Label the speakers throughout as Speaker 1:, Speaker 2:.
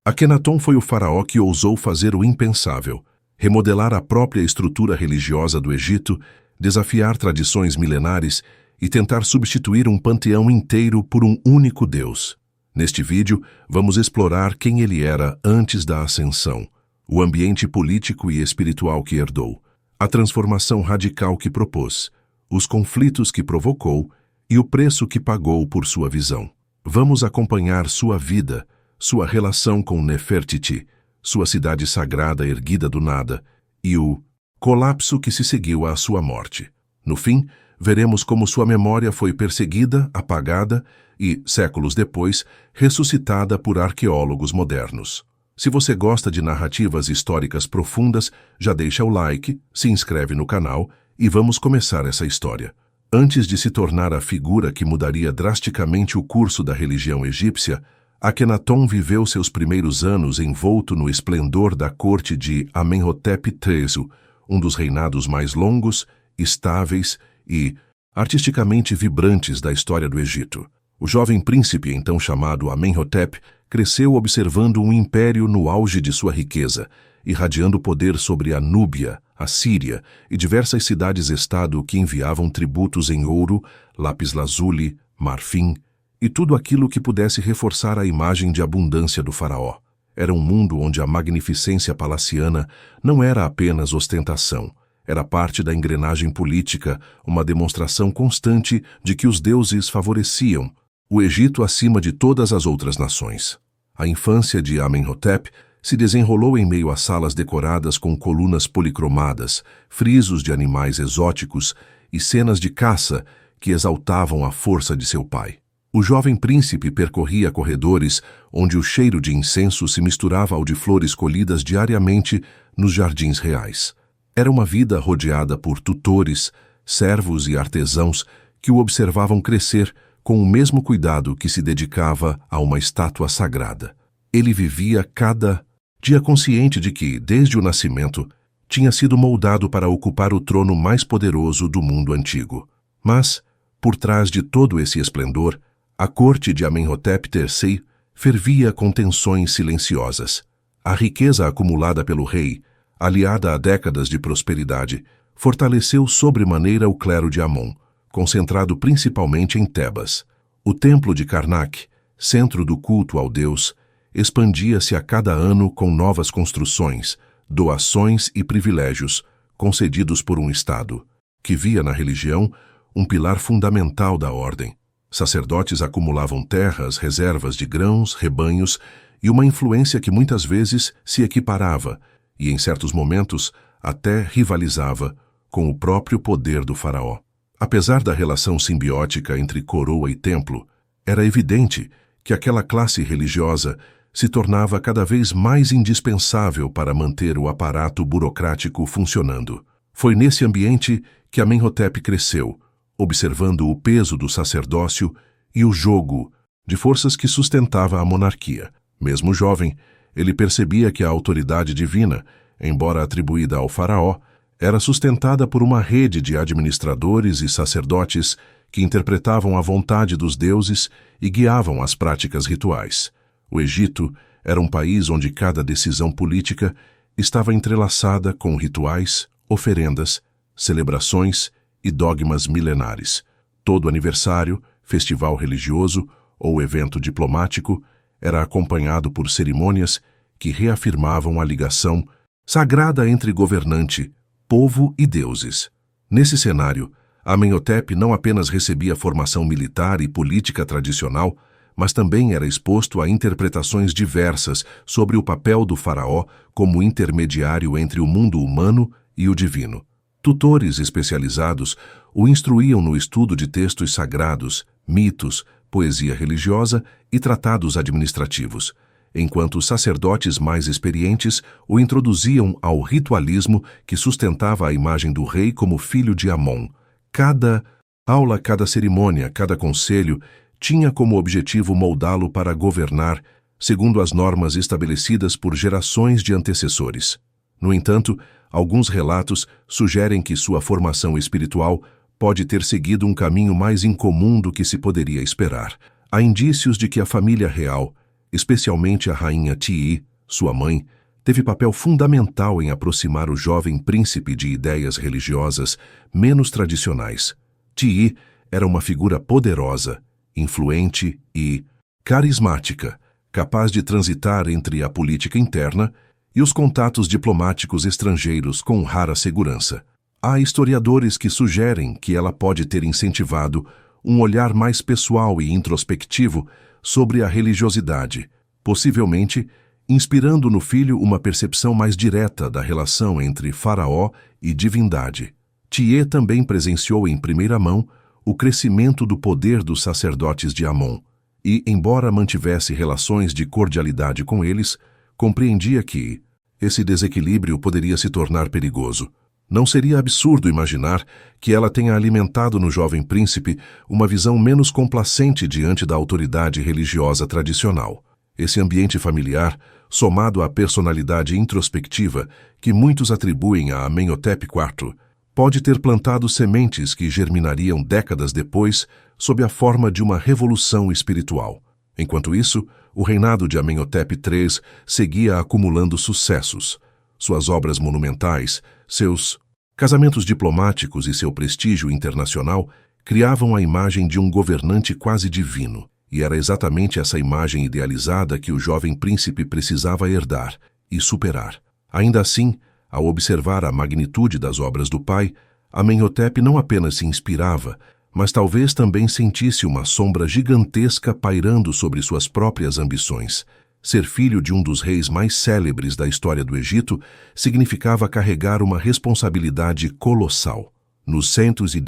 Speaker 1: Akenaton foi o faraó que ousou fazer o impensável, remodelar a própria estrutura religiosa do Egito, desafiar tradições milenares e tentar substituir um panteão inteiro por um único Deus. Neste vídeo, vamos explorar quem ele era antes da ascensão, o ambiente político e espiritual que herdou, a transformação radical que propôs, os conflitos que provocou e o preço que pagou por sua visão. Vamos acompanhar sua vida, sua relação com Nefertiti, sua cidade sagrada erguida do nada, e o colapso que se seguiu à sua morte. No fim, veremos como sua memória foi perseguida, apagada e, séculos depois, ressuscitada por arqueólogos modernos. Se você gosta de narrativas históricas profundas, já deixa o like, se inscreve no canal e vamos começar essa história. Antes de se tornar a figura que mudaria drasticamente o curso da religião egípcia, Akenaton viveu seus primeiros anos envolto no esplendor da corte de Amenhotep III, um dos reinados mais longos, estáveis e artisticamente vibrantes da história do Egito. O jovem príncipe, então chamado Amenhotep, cresceu observando um império no auge de sua riqueza, irradiando poder sobre a Núbia, a Síria e diversas cidades-estado que enviavam tributos em ouro, lápis-lazuli, marfim e tudo aquilo que pudesse reforçar a imagem de abundância do faraó. Era um mundo onde a magnificência palaciana não era apenas ostentação, era parte da engrenagem política, uma demonstração constante de que os deuses favoreciam o Egito acima de todas as outras nações. A infância de Amenhotep se desenrolou em meio a salas decoradas com colunas policromadas, frisos de animais exóticos e cenas de caça que exaltavam a força de seu pai. O jovem príncipe percorria corredores onde o cheiro de incenso se misturava ao de flores colhidas diariamente nos jardins reais. Era uma vida rodeada por tutores, servos e artesãos que o observavam crescer com o mesmo cuidado que se dedicava a uma estátua sagrada. Ele vivia cada dia consciente de que, desde o nascimento, tinha sido moldado para ocupar o trono mais poderoso do mundo antigo. Mas, por trás de todo esse esplendor, a corte de Amenhotep III fervia com tensões silenciosas. A riqueza acumulada pelo rei, aliada a décadas de prosperidade, fortaleceu sobremaneira o clero de Amon, concentrado principalmente em Tebas. O templo de Karnak, centro do culto ao deus, expandia-se a cada ano com novas construções, doações e privilégios concedidos por um Estado, que via na religião um pilar fundamental da ordem. Sacerdotes acumulavam terras, reservas de grãos, rebanhos e uma influência que muitas vezes se equiparava e, em certos momentos, até rivalizava com o próprio poder do faraó. Apesar da relação simbiótica entre coroa e templo, era evidente que aquela classe religiosa se tornava cada vez mais indispensável para manter o aparato burocrático funcionando. Foi nesse ambiente que Amenhotep cresceu, observando o peso do sacerdócio e o jogo de forças que sustentava a monarquia. Mesmo jovem, ele percebia que a autoridade divina, embora atribuída ao faraó, era sustentada por uma rede de administradores e sacerdotes que interpretavam a vontade dos deuses e guiavam as práticas rituais. O Egito era um país onde cada decisão política estava entrelaçada com rituais, oferendas, celebrações e dogmas milenares. Todo aniversário, festival religioso ou evento diplomático era acompanhado por cerimônias que reafirmavam a ligação sagrada entre governante, povo e deuses. Nesse cenário, Amenhotep não apenas recebia formação militar e política tradicional, mas também era exposto a interpretações diversas sobre o papel do faraó como intermediário entre o mundo humano e o divino. Tutores especializados o instruíam no estudo de textos sagrados, mitos, poesia religiosa e tratados administrativos, enquanto sacerdotes mais experientes o introduziam ao ritualismo que sustentava a imagem do rei como filho de Amon. Cada aula, cada cerimônia, cada conselho tinha como objetivo moldá-lo para governar segundo as normas estabelecidas por gerações de antecessores. No entanto, alguns relatos sugerem que sua formação espiritual pode ter seguido um caminho mais incomum do que se poderia esperar. Há indícios de que a família real, especialmente a rainha Tiye, sua mãe, teve papel fundamental em aproximar o jovem príncipe de ideias religiosas menos tradicionais. Tiye era uma figura poderosa, influente e carismática, capaz de transitar entre a política interna e os contatos diplomáticos estrangeiros com rara segurança. Há historiadores que sugerem que ela pode ter incentivado um olhar mais pessoal e introspectivo sobre a religiosidade, possivelmente inspirando no filho uma percepção mais direta da relação entre faraó e divindade. Tiye também presenciou em primeira mão o crescimento do poder dos sacerdotes de Amon e, embora mantivesse relações de cordialidade com eles, compreendia que esse desequilíbrio poderia se tornar perigoso. Não seria absurdo imaginar que ela tenha alimentado no jovem príncipe uma visão menos complacente diante da autoridade religiosa tradicional. Esse ambiente familiar, somado à personalidade introspectiva que muitos atribuem a Amenhotep IV, pode ter plantado sementes que germinariam décadas depois sob a forma de uma revolução espiritual. Enquanto isso, o reinado de Amenhotep III seguia acumulando sucessos. Suas obras monumentais, seus casamentos diplomáticos e seu prestígio internacional criavam a imagem de um governante quase divino, e era exatamente essa imagem idealizada que o jovem príncipe precisava herdar e superar. Ainda assim, ao observar a magnitude das obras do pai, Amenhotep não apenas se inspirava, mas talvez também sentisse uma sombra gigantesca pairando sobre suas próprias ambições. Ser filho de um dos reis mais célebres da história do Egito significava carregar uma responsabilidade colossal. Nos centros e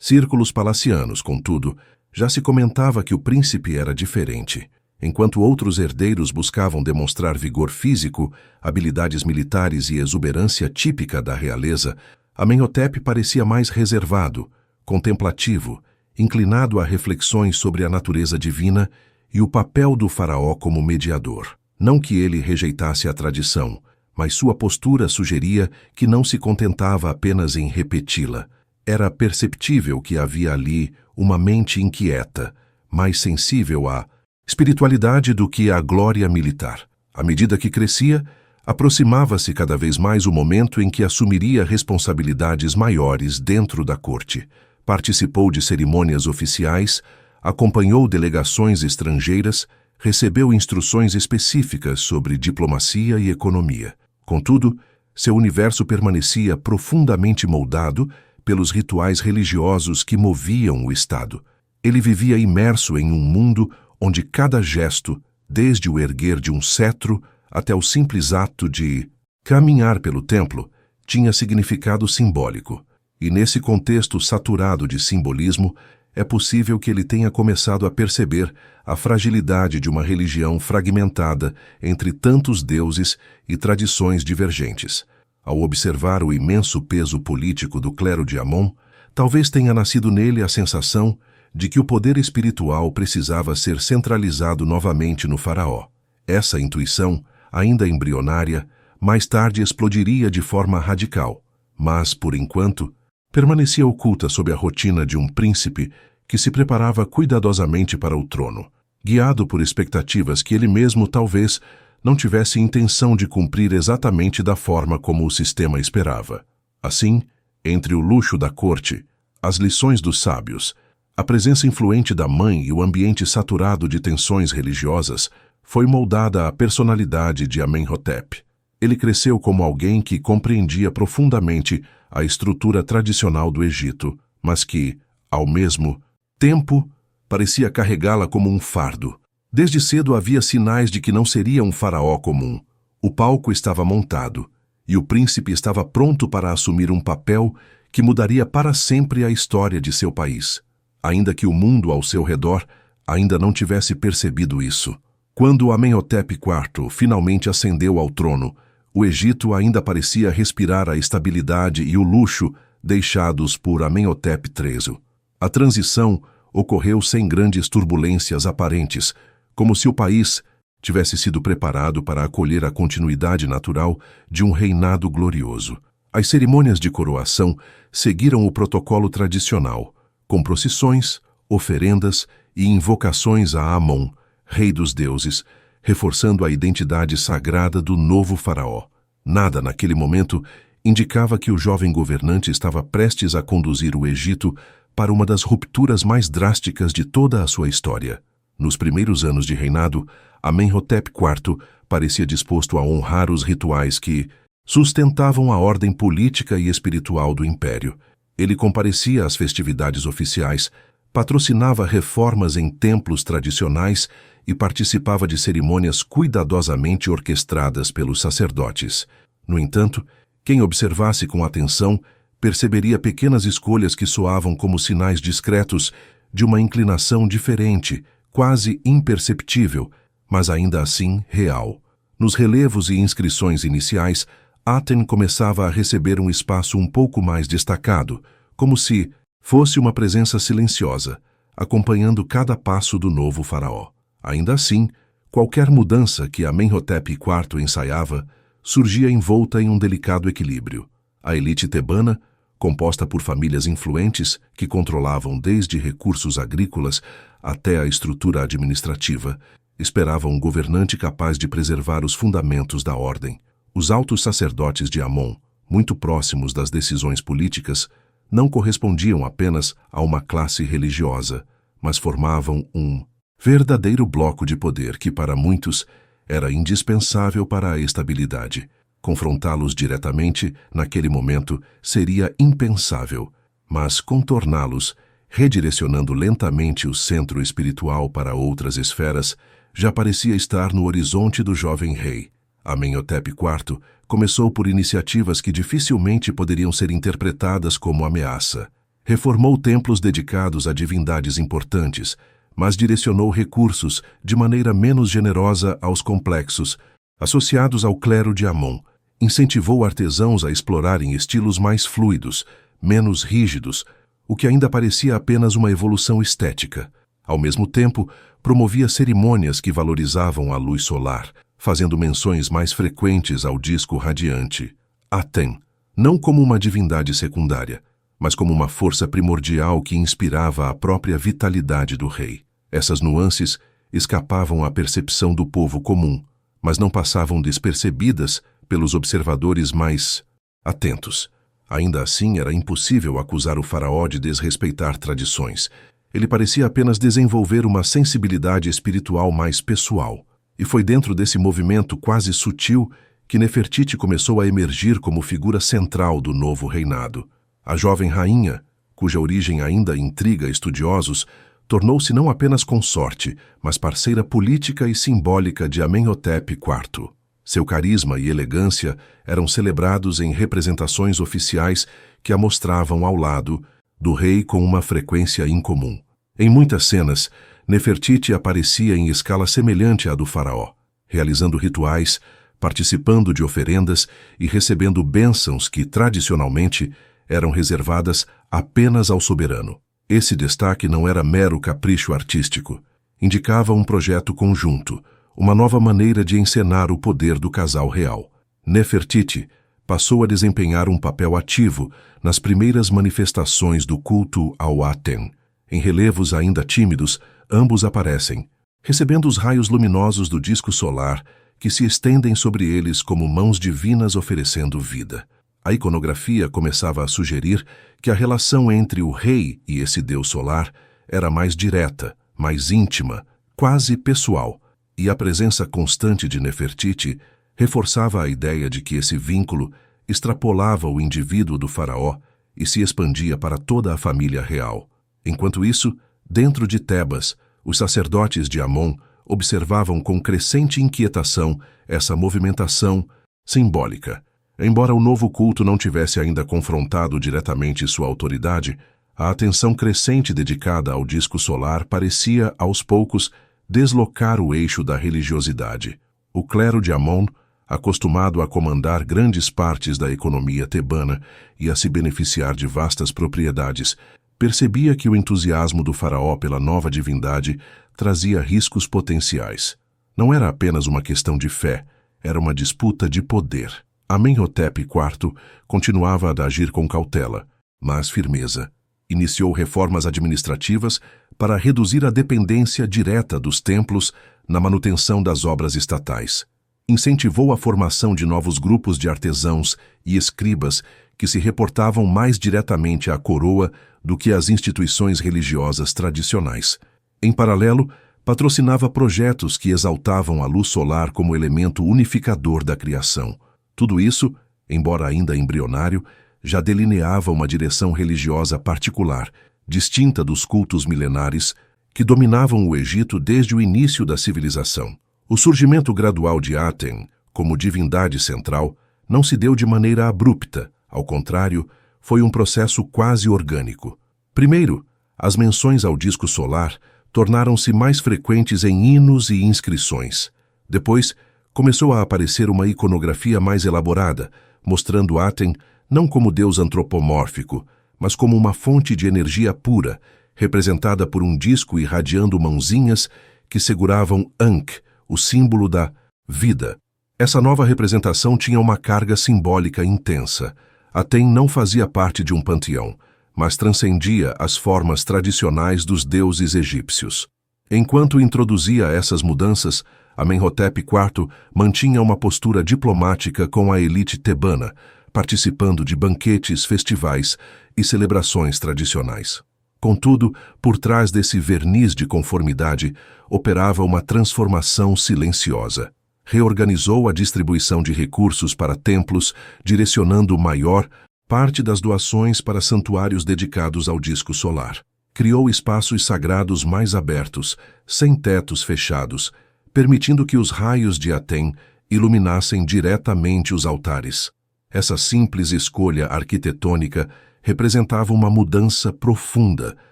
Speaker 1: círculos palacianos, contudo, já se comentava que o príncipe era diferente. Enquanto outros herdeiros buscavam demonstrar vigor físico, habilidades militares e exuberância típica da realeza, Amenhotep parecia mais reservado, contemplativo, inclinado a reflexões sobre a natureza divina e o papel do faraó como mediador. Não que ele rejeitasse a tradição, mas sua postura sugeria que não se contentava apenas em repeti-la. Era perceptível que havia ali uma mente inquieta, mais sensível à espiritualidade do que à glória militar. À medida que crescia, aproximava-se cada vez mais o momento em que assumiria responsabilidades maiores dentro da corte. Participou de cerimônias oficiais, acompanhou delegações estrangeiras, recebeu instruções específicas sobre diplomacia e economia. Contudo, seu universo permanecia profundamente moldado pelos rituais religiosos que moviam o Estado. Ele vivia imerso em um mundo onde cada gesto, desde o erguer de um cetro até o simples ato de caminhar pelo templo, tinha significado simbólico. E nesse contexto saturado de simbolismo, é possível que ele tenha começado a perceber a fragilidade de uma religião fragmentada entre tantos deuses e tradições divergentes. Ao observar o imenso peso político do clero de Amon, talvez tenha nascido nele a sensação de que o poder espiritual precisava ser centralizado novamente no faraó. Essa intuição, ainda embrionária, mais tarde explodiria de forma radical, mas, por enquanto, permanecia oculta sob a rotina de um príncipe que se preparava cuidadosamente para o trono, guiado por expectativas que ele mesmo talvez não tivesse intenção de cumprir exatamente da forma como o sistema esperava. Assim, entre o luxo da corte, as lições dos sábios, a presença influente da mãe e o ambiente saturado de tensões religiosas, foi moldada a personalidade de Amenhotep. Ele cresceu como alguém que compreendia profundamente a estrutura tradicional do Egito, mas que, ao mesmo tempo, parecia carregá-la como um fardo. Desde cedo havia sinais de que não seria um faraó comum. O palco estava montado, e o príncipe estava pronto para assumir um papel que mudaria para sempre a história de seu país, ainda que o mundo ao seu redor ainda não tivesse percebido isso. Quando Amenhotep IV finalmente ascendeu ao trono, o Egito ainda parecia respirar a estabilidade e o luxo deixados por Amenhotep III. A transição ocorreu sem grandes turbulências aparentes, como se o país tivesse sido preparado para acolher a continuidade natural de um reinado glorioso. As cerimônias de coroação seguiram o protocolo tradicional, com procissões, oferendas e invocações a Amon, rei dos deuses, reforçando a identidade sagrada do novo faraó. Nada naquele momento indicava que o jovem governante estava prestes a conduzir o Egito para uma das rupturas mais drásticas de toda a sua história. Nos primeiros anos de reinado, Amenhotep IV parecia disposto a honrar os rituais que sustentavam a ordem política e espiritual do império. Ele comparecia às festividades oficiais, patrocinava reformas em templos tradicionais e participava de cerimônias cuidadosamente orquestradas pelos sacerdotes. No entanto, quem observasse com atenção perceberia pequenas escolhas que soavam como sinais discretos de uma inclinação diferente, quase imperceptível, mas ainda assim real. Nos relevos e inscrições iniciais, Aten começava a receber um espaço um pouco mais destacado, como se fosse uma presença silenciosa, acompanhando cada passo do novo faraó. Ainda assim, qualquer mudança que Amenhotep IV ensaiava surgia envolta em um delicado equilíbrio. A elite tebana, composta por famílias influentes que controlavam desde recursos agrícolas até a estrutura administrativa, esperava um governante capaz de preservar os fundamentos da ordem. Os altos sacerdotes de Amon, muito próximos das decisões políticas, não correspondiam apenas a uma classe religiosa, mas formavam um verdadeiro bloco de poder que, para muitos, era indispensável para a estabilidade. Confrontá-los diretamente, naquele momento, seria impensável, mas contorná-los, redirecionando lentamente o centro espiritual para outras esferas, já parecia estar no horizonte do jovem rei. Amenhotep IV começou por iniciativas que dificilmente poderiam ser interpretadas como ameaça. Reformou templos dedicados a divindades importantes, mas direcionou recursos de maneira menos generosa aos complexos, associados ao clero de Amon. Incentivou artesãos a explorarem estilos mais fluidos, menos rígidos, o que ainda parecia apenas uma evolução estética. Ao mesmo tempo, promovia cerimônias que valorizavam a luz solar, fazendo menções mais frequentes ao disco radiante. Aten, não como uma divindade secundária, mas como uma força primordial que inspirava a própria vitalidade do rei. Essas nuances escapavam à percepção do povo comum, mas não passavam despercebidas pelos observadores mais atentos. Ainda assim, era impossível acusar o faraó de desrespeitar tradições. Ele parecia apenas desenvolver uma sensibilidade espiritual mais pessoal. E foi dentro desse movimento quase sutil que Nefertiti começou a emergir como figura central do novo reinado. A jovem rainha, cuja origem ainda intriga estudiosos, tornou-se não apenas consorte, mas parceira política e simbólica de Amenhotep IV. Seu carisma e elegância eram celebrados em representações oficiais que a mostravam ao lado do rei com uma frequência incomum. Em muitas cenas, Nefertiti aparecia em escala semelhante à do faraó, realizando rituais, participando de oferendas e recebendo bênçãos que, tradicionalmente, eram reservadas apenas ao soberano. Esse destaque não era mero capricho artístico. Indicava um projeto conjunto, uma nova maneira de encenar o poder do casal real. Nefertiti passou a desempenhar um papel ativo nas primeiras manifestações do culto ao Aten. Em relevos ainda tímidos, ambos aparecem, recebendo os raios luminosos do disco solar que se estendem sobre eles como mãos divinas oferecendo vida. A iconografia começava a sugerir que a relação entre o rei e esse deus solar era mais direta, mais íntima, quase pessoal, e a presença constante de Nefertiti reforçava a ideia de que esse vínculo extrapolava o indivíduo do faraó e se expandia para toda a família real. Enquanto isso, dentro de Tebas, os sacerdotes de Amon observavam com crescente inquietação essa movimentação simbólica. Embora o novo culto não tivesse ainda confrontado diretamente sua autoridade, a atenção crescente dedicada ao disco solar parecia, aos poucos, deslocar o eixo da religiosidade. O clero de Amon, acostumado a comandar grandes partes da economia tebana e a se beneficiar de vastas propriedades, percebia que o entusiasmo do faraó pela nova divindade trazia riscos potenciais. Não era apenas uma questão de fé, era uma disputa de poder. Amenhotep IV continuava a agir com cautela, mas firmeza. Iniciou reformas administrativas, para reduzir a dependência direta dos templos na manutenção das obras estatais. Incentivou a formação de novos grupos de artesãos e escribas que se reportavam mais diretamente à coroa do que às instituições religiosas tradicionais. Em paralelo, patrocinava projetos que exaltavam a luz solar como elemento unificador da criação. Tudo isso, embora ainda embrionário, já delineava uma direção religiosa particular, distinta dos cultos milenares que dominavam o Egito desde o início da civilização. O surgimento gradual de Aten, como divindade central, não se deu de maneira abrupta, ao contrário, foi um processo quase orgânico. Primeiro, as menções ao disco solar tornaram-se mais frequentes em hinos e inscrições. Depois, começou a aparecer uma iconografia mais elaborada, mostrando Aten não como deus antropomórfico, mas como uma fonte de energia pura, representada por um disco irradiando mãozinhas que seguravam Ankh, o símbolo da vida. Essa nova representação tinha uma carga simbólica intensa. Aten não fazia parte de um panteão, mas transcendia as formas tradicionais dos deuses egípcios. Enquanto introduzia essas mudanças, Amenhotep IV mantinha uma postura diplomática com a elite tebana, participando de banquetes, festivais e celebrações tradicionais. Contudo, por trás desse verniz de conformidade, operava uma transformação silenciosa. Reorganizou a distribuição de recursos para templos, direcionando maior parte das doações para santuários dedicados ao disco solar. Criou espaços sagrados mais abertos, sem tetos fechados, permitindo que os raios de Aten iluminassem diretamente os altares. Essa simples escolha arquitetônica representava uma mudança profunda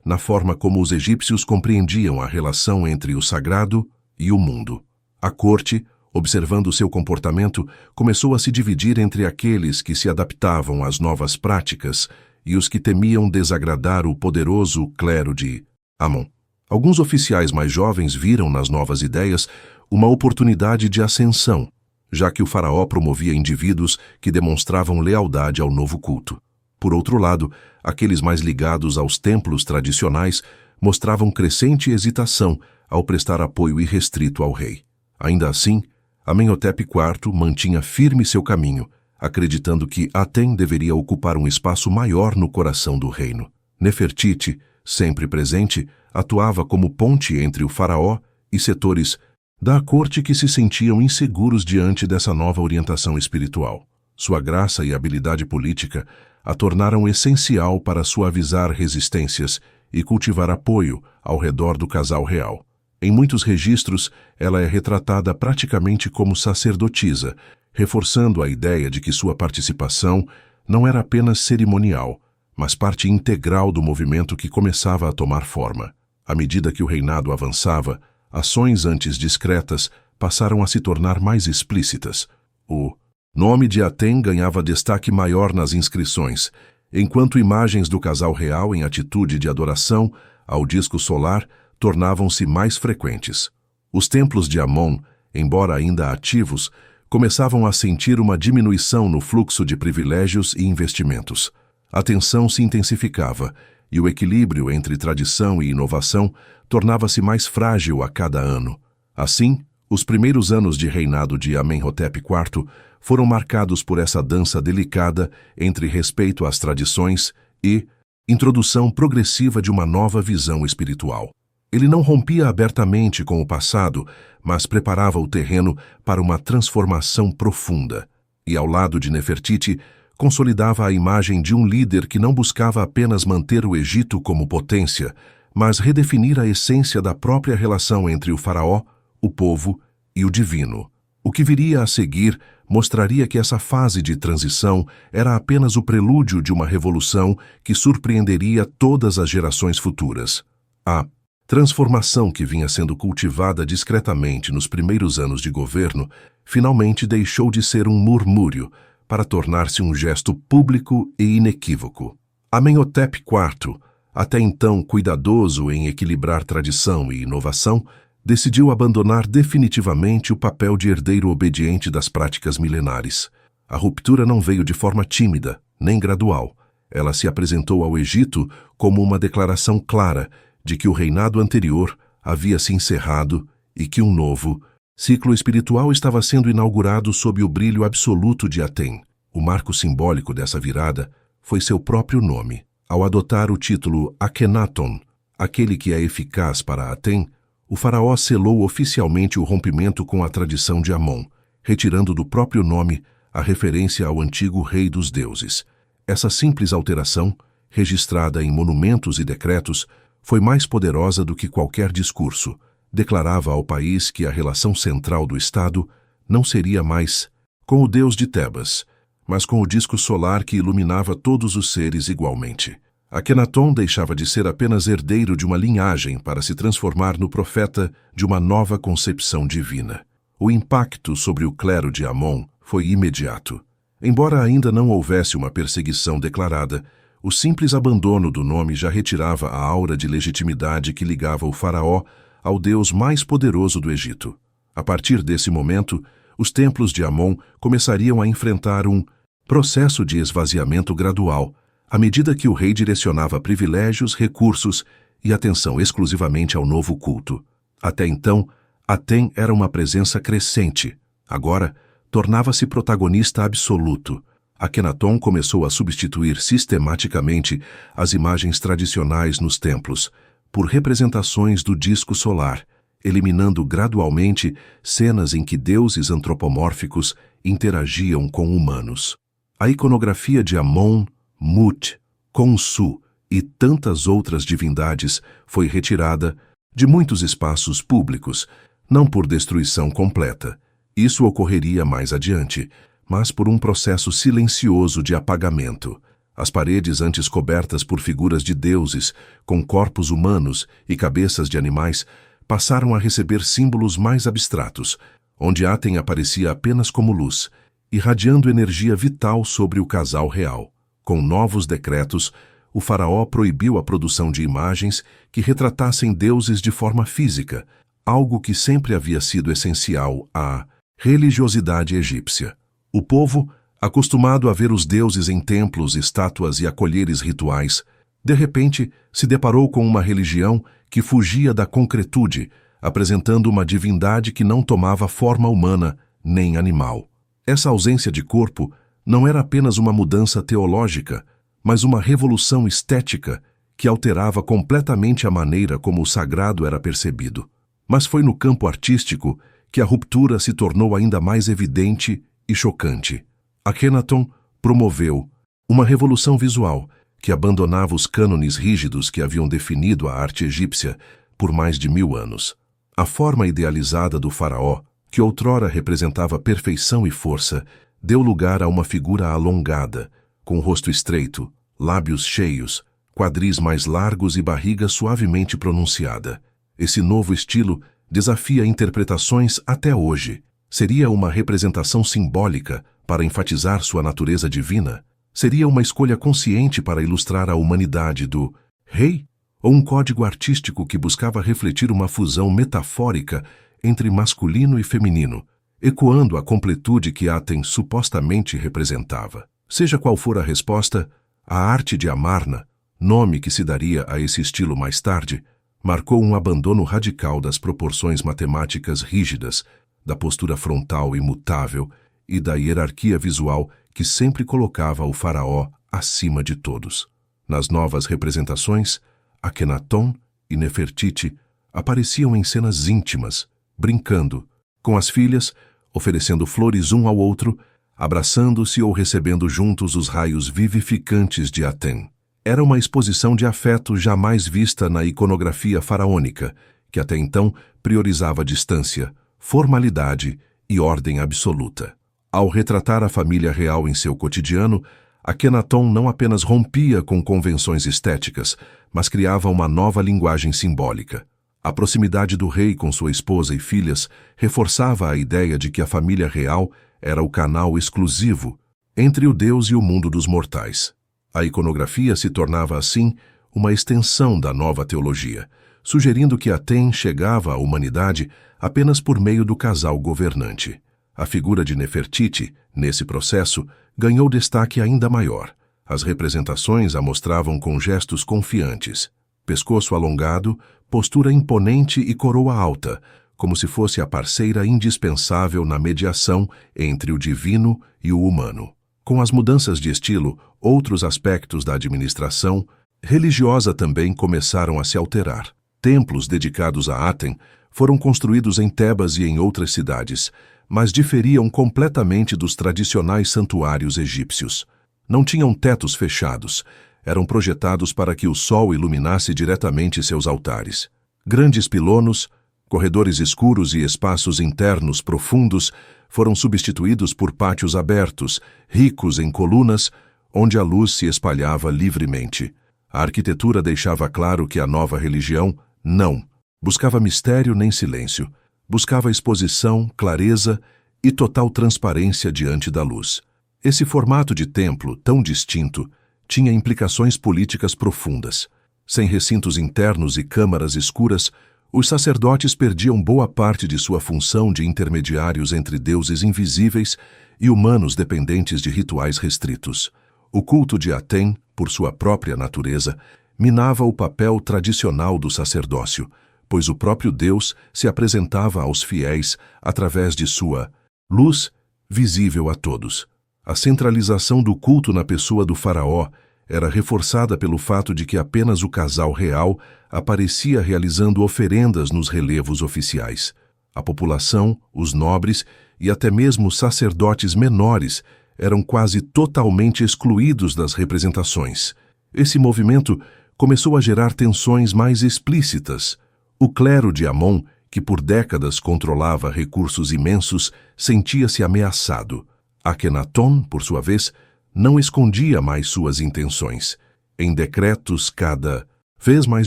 Speaker 1: na forma como os egípcios compreendiam a relação entre o sagrado e o mundo. A corte, observando seu comportamento, começou a se dividir entre aqueles que se adaptavam às novas práticas e os que temiam desagradar o poderoso clero de Amon. Alguns oficiais mais jovens viram nas novas ideias uma oportunidade de ascensão, já que o faraó promovia indivíduos que demonstravam lealdade ao novo culto. Por outro lado, aqueles mais ligados aos templos tradicionais mostravam crescente hesitação ao prestar apoio irrestrito ao rei. Ainda assim, Amenhotep IV mantinha firme seu caminho, acreditando que Aten deveria ocupar um espaço maior no coração do reino. Nefertiti, sempre presente, atuava como ponte entre o faraó e setores da corte que se sentiam inseguros diante dessa nova orientação espiritual. Sua graça e habilidade política a tornaram essencial para suavizar resistências e cultivar apoio ao redor do casal real. Em muitos registros, ela é retratada praticamente como sacerdotisa, reforçando a ideia de que sua participação não era apenas cerimonial, mas parte integral do movimento que começava a tomar forma. À medida que o reinado avançava, ações antes discretas passaram a se tornar mais explícitas. O nome de Aten ganhava destaque maior nas inscrições, enquanto imagens do casal real em atitude de adoração ao disco solar tornavam-se mais frequentes. Os templos de Amon, embora ainda ativos, começavam a sentir uma diminuição no fluxo de privilégios e investimentos. A tensão se intensificava e o equilíbrio entre tradição e inovação tornava-se mais frágil a cada ano. Assim, os primeiros anos de reinado de Amenhotep IV foram marcados por essa dança delicada entre respeito às tradições e introdução progressiva de uma nova visão espiritual. Ele não rompia abertamente com o passado, mas preparava o terreno para uma transformação profunda. E ao lado de Nefertiti, consolidava a imagem de um líder que não buscava apenas manter o Egito como potência, mas redefinir a essência da própria relação entre o faraó, o povo e o divino. O que viria a seguir mostraria que essa fase de transição era apenas o prelúdio de uma revolução que surpreenderia todas as gerações futuras. A transformação que vinha sendo cultivada discretamente nos primeiros anos de governo finalmente deixou de ser um murmúrio para tornar-se um gesto público e inequívoco. Amenhotep IV, até então cuidadoso em equilibrar tradição e inovação, decidiu abandonar definitivamente o papel de herdeiro obediente das práticas milenares. A ruptura não veio de forma tímida, nem gradual. Ela se apresentou ao Egito como uma declaração clara de que o reinado anterior havia se encerrado e que um novo ciclo espiritual estava sendo inaugurado sob o brilho absoluto de Aten. O marco simbólico dessa virada foi seu próprio nome. Ao adotar o título Akhenaton, aquele que é eficaz para Aten, o faraó selou oficialmente o rompimento com a tradição de Amon, retirando do próprio nome a referência ao antigo rei dos deuses. Essa simples alteração, registrada em monumentos e decretos, foi mais poderosa do que qualquer discurso. Declarava ao país que a relação central do Estado não seria mais com o deus de Tebas, mas com o disco solar que iluminava todos os seres igualmente. Akhenaton deixava de ser apenas herdeiro de uma linhagem para se transformar no profeta de uma nova concepção divina. O impacto sobre o clero de Amon foi imediato. Embora ainda não houvesse uma perseguição declarada, o simples abandono do nome já retirava a aura de legitimidade que ligava o faraó ao deus mais poderoso do Egito. A partir desse momento, os templos de Amon começariam a enfrentar um processo de esvaziamento gradual, à medida que o rei direcionava privilégios, recursos e atenção exclusivamente ao novo culto. Até então, Aten era uma presença crescente. Agora, tornava-se protagonista absoluto. Akhenaton começou a substituir sistematicamente as imagens tradicionais nos templos por representações do disco solar, eliminando gradualmente cenas em que deuses antropomórficos interagiam com humanos. A iconografia de Amon, Mut, Khonsu e tantas outras divindades foi retirada de muitos espaços públicos, não por destruição completa. Isso ocorreria mais adiante, mas por um processo silencioso de apagamento. As paredes antes cobertas por figuras de deuses, com corpos humanos e cabeças de animais, passaram a receber símbolos mais abstratos, onde Aten aparecia apenas como luz, irradiando energia vital sobre o casal real. Com novos decretos, o faraó proibiu a produção de imagens que retratassem deuses de forma física, algo que sempre havia sido essencial à religiosidade egípcia. O povo, acostumado a ver os deuses em templos, estátuas e acolheres rituais, de repente se deparou com uma religião que fugia da concretude, apresentando uma divindade que não tomava forma humana nem animal. Essa ausência de corpo não era apenas uma mudança teológica, mas uma revolução estética que alterava completamente a maneira como o sagrado era percebido. Mas foi no campo artístico que a ruptura se tornou ainda mais evidente e chocante. Akhenaton promoveu uma revolução visual que abandonava os cânones rígidos que haviam definido a arte egípcia por mais de 1000 anos. A forma idealizada do faraó, que outrora representava perfeição e força, deu lugar a uma figura alongada, com rosto estreito, lábios cheios, quadris mais largos e barriga suavemente pronunciada. Esse novo estilo desafia interpretações até hoje. Seria uma representação simbólica para enfatizar sua natureza divina? Seria uma escolha consciente para ilustrar a humanidade do rei? Ou um código artístico que buscava refletir uma fusão metafórica entre masculino e feminino, ecoando a completude que Aten supostamente representava? Seja qual for a resposta, a arte de Amarna, nome que se daria a esse estilo mais tarde, marcou um abandono radical das proporções matemáticas rígidas, da postura frontal imutável e da hierarquia visual que sempre colocava o faraó acima de todos. Nas novas representações, Akhenaton e Nefertiti apareciam em cenas íntimas, brincando, com as filhas, oferecendo flores um ao outro, abraçando-se ou recebendo juntos os raios vivificantes de Aten. Era uma exposição de afeto jamais vista na iconografia faraônica, que até então priorizava distância, formalidade e ordem absoluta. Ao retratar a família real em seu cotidiano, Akhenaton não apenas rompia com convenções estéticas, mas criava uma nova linguagem simbólica. A proximidade do rei com sua esposa e filhas reforçava a ideia de que a família real era o canal exclusivo entre o Deus e o mundo dos mortais. A iconografia se tornava, assim, uma extensão da nova teologia, sugerindo que Aten chegava à humanidade apenas por meio do casal governante. A figura de Nefertiti, nesse processo, ganhou destaque ainda maior. As representações a mostravam com gestos confiantes. pescoço alongado, postura imponente e coroa alta, como se fosse a parceira indispensável na mediação entre o divino e o humano. Com as mudanças de estilo, outros aspectos da administração religiosa também começaram a se alterar. Templos dedicados a Aten foram construídos em Tebas e em outras cidades, mas diferiam completamente dos tradicionais santuários egípcios. Não tinham tetos fechados, eram projetados para que o sol iluminasse diretamente seus altares. Grandes pilonos, corredores escuros e espaços internos profundos foram substituídos por pátios abertos, ricos em colunas, onde a luz se espalhava livremente. A arquitetura deixava claro que a nova religião não buscava mistério nem silêncio, buscava exposição, clareza e total transparência diante da luz. Esse formato de templo, tão distinto, tinha implicações políticas profundas. Sem recintos internos e câmaras escuras, os sacerdotes perdiam boa parte de sua função de intermediários entre deuses invisíveis e humanos dependentes de rituais restritos. O culto de Aten, por sua própria natureza, minava o papel tradicional do sacerdócio, pois o próprio Deus se apresentava aos fiéis através de sua luz visível a todos. A centralização do culto na pessoa do faraó era reforçada pelo fato de que apenas o casal real aparecia realizando oferendas nos relevos oficiais. A população, os nobres e até mesmo os sacerdotes menores eram quase totalmente excluídos das representações. Esse movimento começou a gerar tensões mais explícitas. O clero de Amon, que por décadas controlava recursos imensos, sentia-se ameaçado. Akhenaton, por sua vez, não escondia mais suas intenções. Em decretos cada vez mais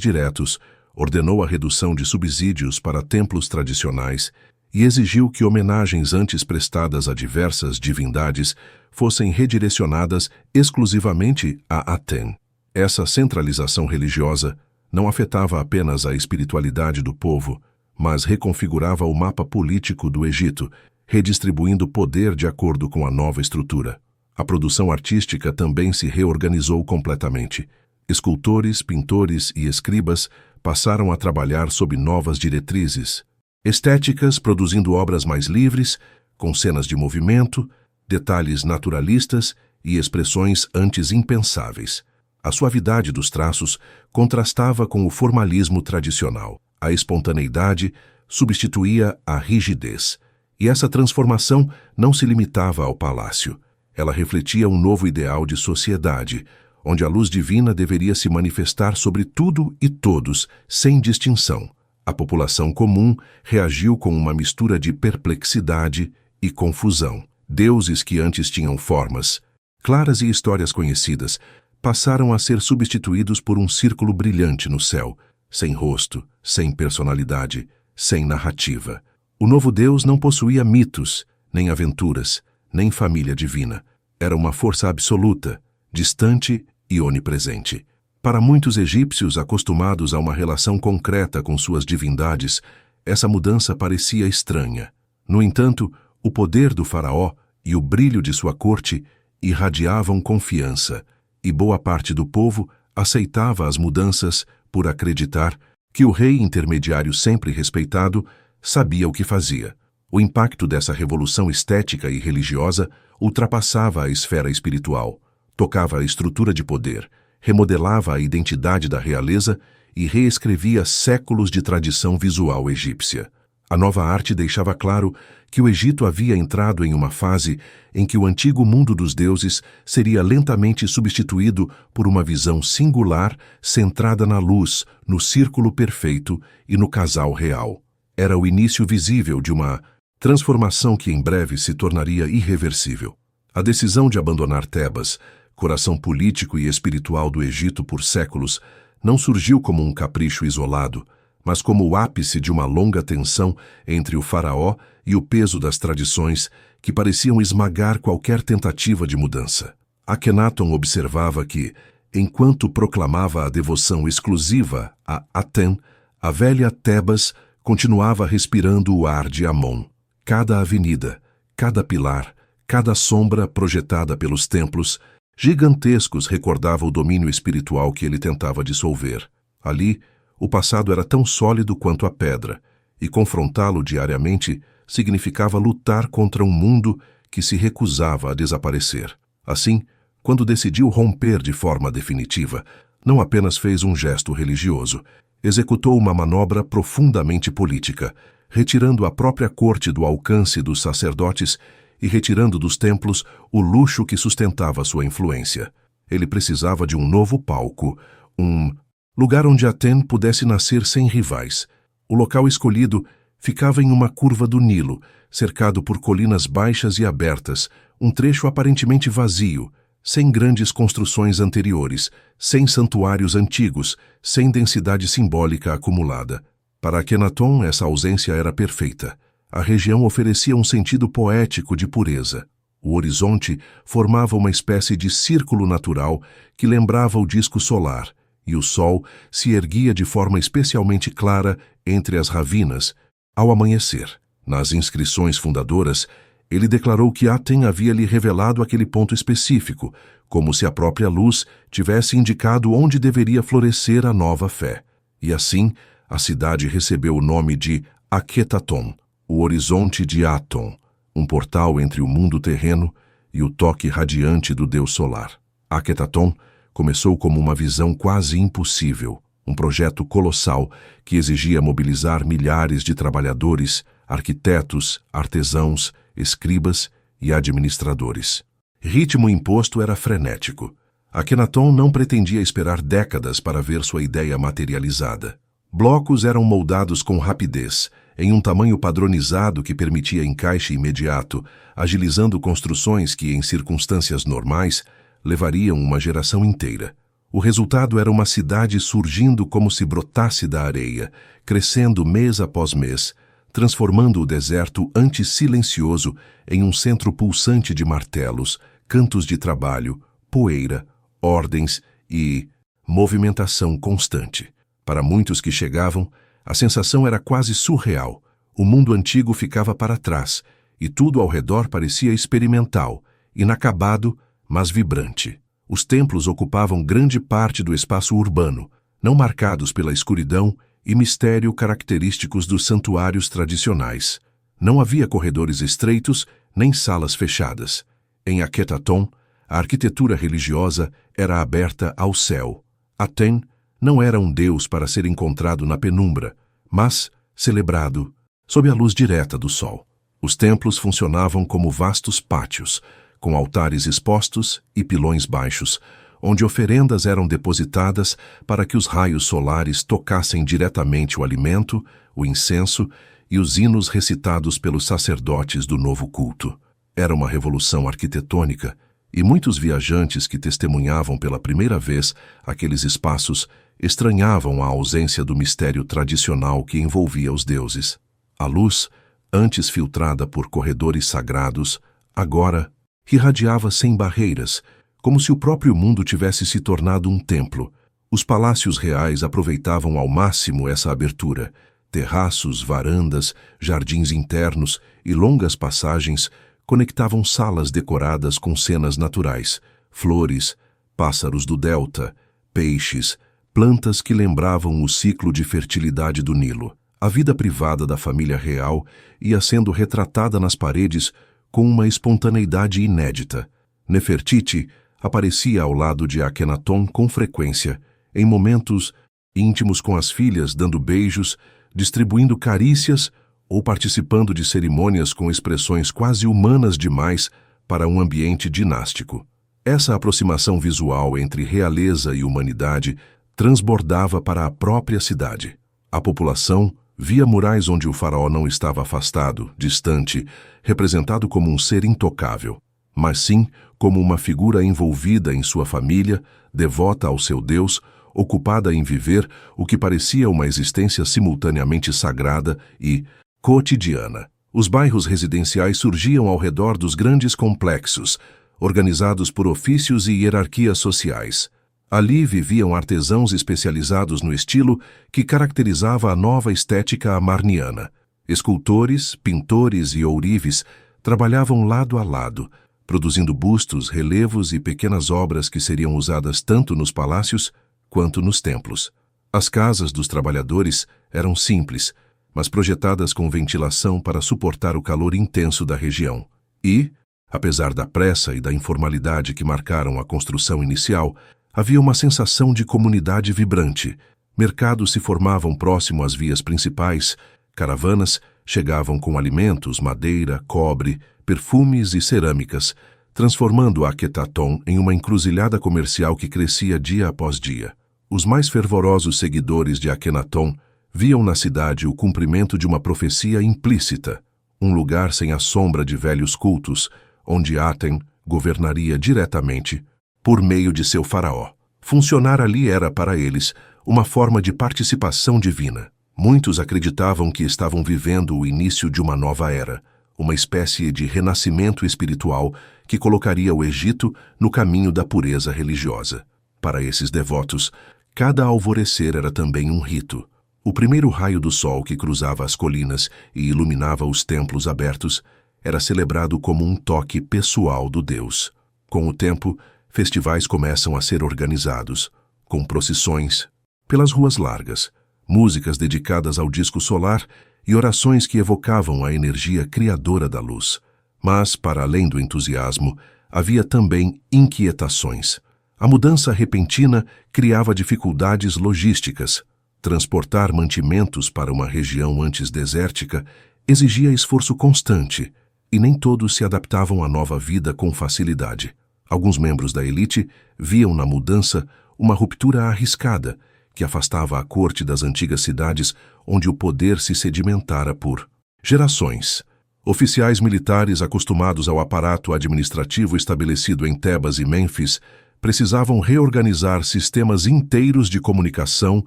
Speaker 1: diretos, ordenou a redução de subsídios para templos tradicionais e exigiu que homenagens antes prestadas a diversas divindades fossem redirecionadas exclusivamente a Aten. Essa centralização religiosa não afetava apenas a espiritualidade do povo, mas reconfigurava o mapa político do Egito, redistribuindo poder de acordo com a nova estrutura. A produção artística também se reorganizou completamente. Escultores, pintores e escribas passaram a trabalhar sob novas diretrizes estéticas, produzindo obras mais livres, com cenas de movimento, detalhes naturalistas e expressões antes impensáveis. A suavidade dos traços contrastava com o formalismo tradicional. A espontaneidade substituía a rigidez. E essa transformação não se limitava ao palácio. Ela refletia um novo ideal de sociedade, onde a luz divina deveria se manifestar sobre tudo e todos, sem distinção. A população comum reagiu com uma mistura de perplexidade e confusão. Deuses que antes tinham formas claras e histórias conhecidas passaram a ser substituídos por um círculo brilhante no céu, sem rosto, sem personalidade, sem narrativa. O novo Deus não possuía mitos, nem aventuras, nem família divina. Era uma força absoluta, distante e onipresente. Para muitos egípcios acostumados a uma relação concreta com suas divindades, essa mudança parecia estranha. No entanto, o poder do faraó e o brilho de sua corte irradiavam confiança, e boa parte do povo aceitava as mudanças por acreditar que o rei intermediário sempre respeitado sabia o que fazia. O impacto dessa revolução estética e religiosa ultrapassava a esfera espiritual, tocava a estrutura de poder, remodelava a identidade da realeza e reescrevia séculos de tradição visual egípcia. A nova arte deixava claro que o Egito havia entrado em uma fase em que o antigo mundo dos deuses seria lentamente substituído por uma visão singular centrada na luz, no círculo perfeito e no casal real. Era o início visível de uma transformação que em breve se tornaria irreversível. A decisão de abandonar Tebas, coração político e espiritual do Egito por séculos, não surgiu como um capricho isolado, mas como o ápice de uma longa tensão entre o faraó e o peso das tradições que pareciam esmagar qualquer tentativa de mudança. Akhenaton observava que, enquanto proclamava a devoção exclusiva a Aten, a velha Tebas continuava respirando o ar de Amon. Cada avenida, cada pilar, cada sombra projetada pelos templos gigantescos recordava o domínio espiritual que ele tentava dissolver. Ali, o passado era tão sólido quanto a pedra, e confrontá-lo diariamente significava lutar contra um mundo que se recusava a desaparecer. Assim, quando decidiu romper de forma definitiva, não apenas fez um gesto religioso, executou uma manobra profundamente política, retirando a própria corte do alcance dos sacerdotes e retirando dos templos o luxo que sustentava sua influência. Ele precisava de um novo palco, um lugar onde Atenas pudesse nascer sem rivais. O local escolhido ficava em uma curva do Nilo, cercado por colinas baixas e abertas, um trecho aparentemente vazio, sem grandes construções anteriores, sem santuários antigos, sem densidade simbólica acumulada. Para Akenaton, essa ausência era perfeita. A região oferecia um sentido poético de pureza. O horizonte formava uma espécie de círculo natural que lembrava o disco solar, e o sol se erguia de forma especialmente clara entre as ravinas, ao amanhecer. Nas inscrições fundadoras, ele declarou que Aten havia lhe revelado aquele ponto específico, como se a própria luz tivesse indicado onde deveria florescer a nova fé. E assim, a cidade recebeu o nome de Akhetaton, o horizonte de Aton, um portal entre o mundo terreno e o toque radiante do Deus solar. Akhetaton começou como uma visão quase impossível, um projeto colossal que exigia mobilizar milhares de trabalhadores, arquitetos, artesãos, escribas e administradores. Ritmo imposto era frenético. Akenaton não pretendia esperar décadas para ver sua ideia materializada. Blocos eram moldados com rapidez, em um tamanho padronizado que permitia encaixe imediato, agilizando construções que, em circunstâncias normais, levariam uma geração inteira. O resultado era uma cidade surgindo como se brotasse da areia, crescendo mês após mês, transformando o deserto antes silencioso em um centro pulsante de martelos, cantos de trabalho, poeira, ordens e movimentação constante. Para muitos que chegavam, a sensação era quase surreal. O mundo antigo ficava para trás, e tudo ao redor parecia experimental, inacabado, mas vibrante. Os templos ocupavam grande parte do espaço urbano, não marcados pela escuridão e mistério característicos dos santuários tradicionais. Não havia corredores estreitos, nem salas fechadas. Em Akhetaton, a arquitetura religiosa era aberta ao céu. Aten não era um deus para ser encontrado na penumbra, mas celebrado sob a luz direta do sol. Os templos funcionavam como vastos pátios, com altares expostos e pilões baixos, onde oferendas eram depositadas para que os raios solares tocassem diretamente o alimento, o incenso e os hinos recitados pelos sacerdotes do novo culto. Era uma revolução arquitetônica, e muitos viajantes que testemunhavam pela primeira vez aqueles espaços estranhavam a ausência do mistério tradicional que envolvia os deuses. A luz, antes filtrada por corredores sagrados, agora irradiava sem barreiras, como se o próprio mundo tivesse se tornado um templo. Os palácios reais aproveitavam ao máximo essa abertura. Terraços, varandas, jardins internos e longas passagens conectavam salas decoradas com cenas naturais, flores, pássaros do delta, peixes, plantas que lembravam o ciclo de fertilidade do Nilo. A vida privada da família real ia sendo retratada nas paredes com uma espontaneidade inédita. Nefertiti aparecia ao lado de Akenaton com frequência, em momentos íntimos com as filhas, dando beijos, distribuindo carícias ou participando de cerimônias com expressões quase humanas demais para um ambiente dinástico. Essa aproximação visual entre realeza e humanidade transbordava para a própria cidade. A população via murais onde o faraó não estava afastado, distante, representado como um ser intocável, mas sim como uma figura envolvida em sua família, devota ao seu Deus, ocupada em viver o que parecia uma existência simultaneamente sagrada e cotidiana. Os bairros residenciais surgiam ao redor dos grandes complexos, organizados por ofícios e hierarquias sociais. Ali viviam artesãos especializados no estilo que caracterizava a nova estética amarniana. Escultores, pintores e ourives trabalhavam lado a lado, produzindo bustos, relevos e pequenas obras que seriam usadas tanto nos palácios quanto nos templos. As casas dos trabalhadores eram simples, mas projetadas com ventilação para suportar o calor intenso da região. E, apesar da pressa e da informalidade que marcaram a construção inicial, havia uma sensação de comunidade vibrante. Mercados se formavam próximo às vias principais, caravanas chegavam com alimentos, madeira, cobre, perfumes e cerâmicas, transformando Akhetaton em uma encruzilhada comercial que crescia dia após dia. Os mais fervorosos seguidores de Akhenaton viam na cidade o cumprimento de uma profecia implícita, um lugar sem a sombra de velhos cultos, onde Aten governaria diretamente por meio de seu faraó. Funcionar ali era, para eles, uma forma de participação divina. Muitos acreditavam que estavam vivendo o início de uma nova era, uma espécie de renascimento espiritual que colocaria o Egito no caminho da pureza religiosa. Para esses devotos, cada alvorecer era também um rito. O primeiro raio do sol que cruzava as colinas e iluminava os templos abertos era celebrado como um toque pessoal do Deus. Com o tempo, festivais começam a ser organizados, com procissões pelas ruas largas, músicas dedicadas ao disco solar e orações que evocavam a energia criadora da luz. Mas, para além do entusiasmo, havia também inquietações. A mudança repentina criava dificuldades logísticas. Transportar mantimentos para uma região antes desértica exigia esforço constante, e nem todos se adaptavam à nova vida com facilidade. Alguns membros da elite viam na mudança uma ruptura arriscada, que afastava a corte das antigas cidades onde o poder se sedimentara por gerações. Oficiais militares acostumados ao aparato administrativo estabelecido em Tebas e Mênfis precisavam reorganizar sistemas inteiros de comunicação,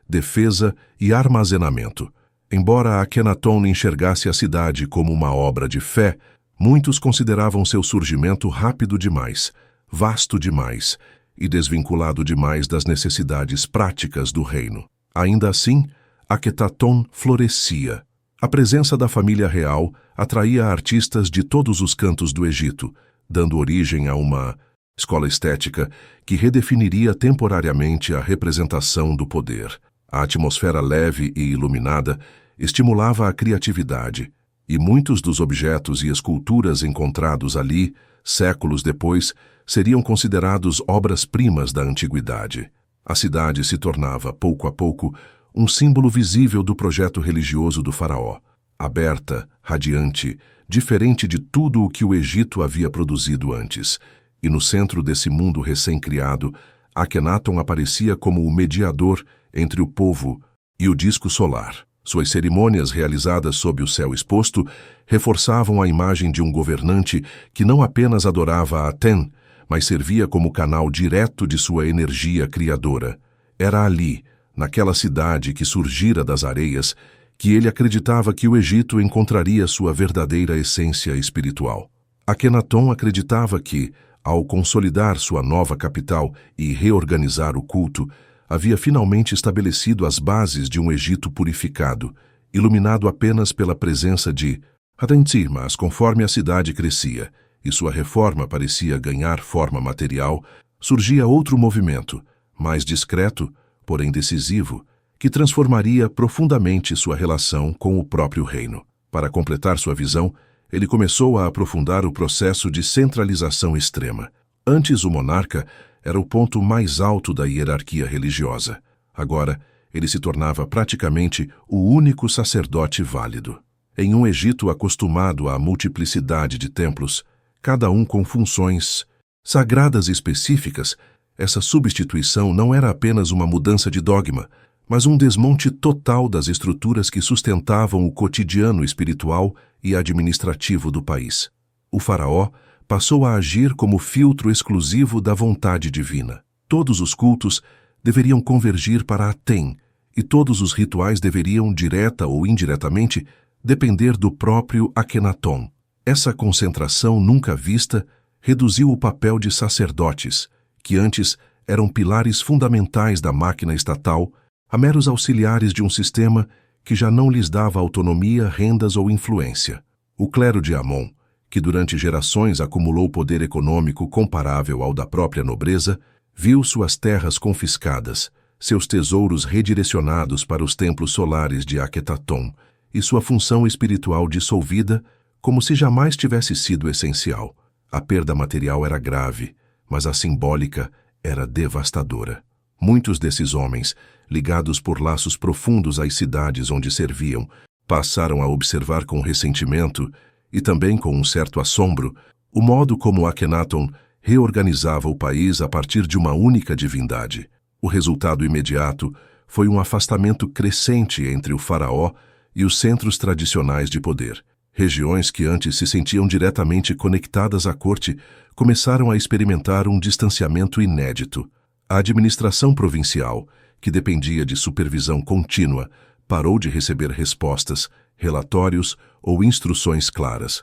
Speaker 1: defesa e armazenamento. Embora Akhenaton enxergasse a cidade como uma obra de fé, muitos consideravam seu surgimento rápido demais, vasto demais e desvinculado demais das necessidades práticas do reino. Ainda assim, Akhetaton florescia. A presença da família real atraía artistas de todos os cantos do Egito, dando origem a uma escola estética que redefiniria temporariamente a representação do poder. A atmosfera leve e iluminada estimulava a criatividade, e muitos dos objetos e esculturas encontrados ali, séculos depois, seriam considerados obras-primas da antiguidade. A cidade se tornava, pouco a pouco, um símbolo visível do projeto religioso do faraó, aberta, radiante, diferente de tudo o que o Egito havia produzido antes. E no centro desse mundo recém-criado, Akhenaton aparecia como o mediador entre o povo e o disco solar. Suas cerimônias realizadas sob o céu exposto reforçavam a imagem de um governante que não apenas adorava Aten, mas servia como canal direto de sua energia criadora. Era ali, naquela cidade que surgira das areias, que ele acreditava que o Egito encontraria sua verdadeira essência espiritual. Akhenaton acreditava que, ao consolidar sua nova capital e reorganizar o culto, havia finalmente estabelecido as bases de um Egito purificado, iluminado apenas pela presença de Atentir, mas conforme a cidade crescia e sua reforma parecia ganhar forma material, surgia outro movimento, mais discreto, porém decisivo, que transformaria profundamente sua relação com o próprio reino. Para completar sua visão, ele começou a aprofundar o processo de centralização extrema. Antes, o monarca era o ponto mais alto da hierarquia religiosa. Agora, ele se tornava praticamente o único sacerdote válido. Em um Egito acostumado à multiplicidade de templos, cada um com funções sagradas específicas, essa substituição não era apenas uma mudança de dogma, mas um desmonte total das estruturas que sustentavam o cotidiano espiritual e administrativo do país. O faraó passou a agir como filtro exclusivo da vontade divina. Todos os cultos deveriam convergir para Aten, e todos os rituais deveriam, direta ou indiretamente, depender do próprio Akhenaton. Essa concentração nunca vista reduziu o papel de sacerdotes, que antes eram pilares fundamentais da máquina estatal, a meros auxiliares de um sistema que já não lhes dava autonomia, rendas ou influência. O clero de Amon, que durante gerações acumulou poder econômico comparável ao da própria nobreza, viu suas terras confiscadas, seus tesouros redirecionados para os templos solares de Akhetaton e sua função espiritual dissolvida como se jamais tivesse sido essencial. A perda material era grave, mas a simbólica era devastadora. Muitos desses homens, ligados por laços profundos às cidades onde serviam, passaram a observar com ressentimento e também com um certo assombro o modo como Akhenaton reorganizava o país a partir de uma única divindade. O resultado imediato foi um afastamento crescente entre o faraó e os centros tradicionais de poder. Regiões que antes se sentiam diretamente conectadas à corte começaram a experimentar um distanciamento inédito. A administração provincial, que dependia de supervisão contínua, parou de receber respostas, relatórios ou instruções claras.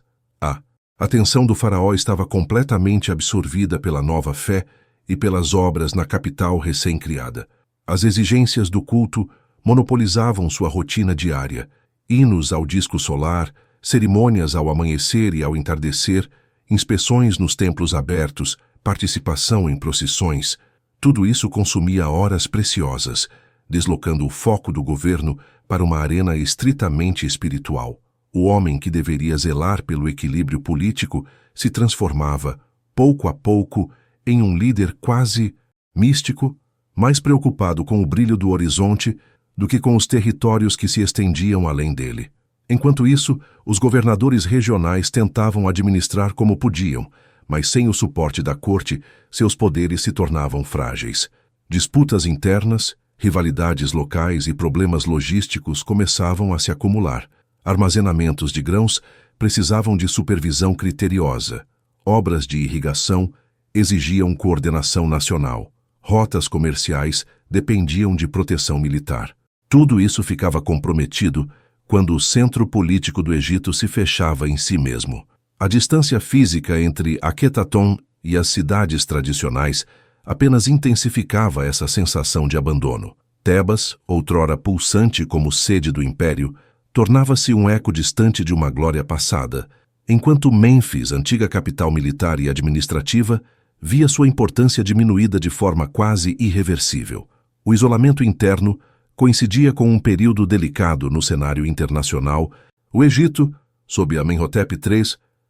Speaker 1: A atenção do faraó estava completamente absorvida pela nova fé e pelas obras na capital recém-criada. As exigências do culto monopolizavam sua rotina diária. Hinos ao disco solar, cerimônias ao amanhecer e ao entardecer, inspeções nos templos abertos, participação em procissões. Tudo isso consumia horas preciosas, deslocando o foco do governo para uma arena estritamente espiritual. O homem que deveria zelar pelo equilíbrio político se transformava, pouco a pouco, em um líder quase místico, mais preocupado com o brilho do horizonte do que com os territórios que se estendiam além dele. Enquanto isso, os governadores regionais tentavam administrar como podiam, mas sem o suporte da corte, seus poderes se tornavam frágeis. Disputas internas, rivalidades locais e problemas logísticos começavam a se acumular. Armazenamentos de grãos precisavam de supervisão criteriosa. Obras de irrigação exigiam coordenação nacional. Rotas comerciais dependiam de proteção militar. Tudo isso ficava comprometido quando o centro político do Egito se fechava em si mesmo. A distância física entre Akhetaton e as cidades tradicionais apenas intensificava essa sensação de abandono. Tebas, outrora pulsante como sede do império, tornava-se um eco distante de uma glória passada, enquanto Mênfis, antiga capital militar e administrativa, via sua importância diminuída de forma quase irreversível. O isolamento interno coincidia com um período delicado no cenário internacional. O Egito, sob Amenhotep III,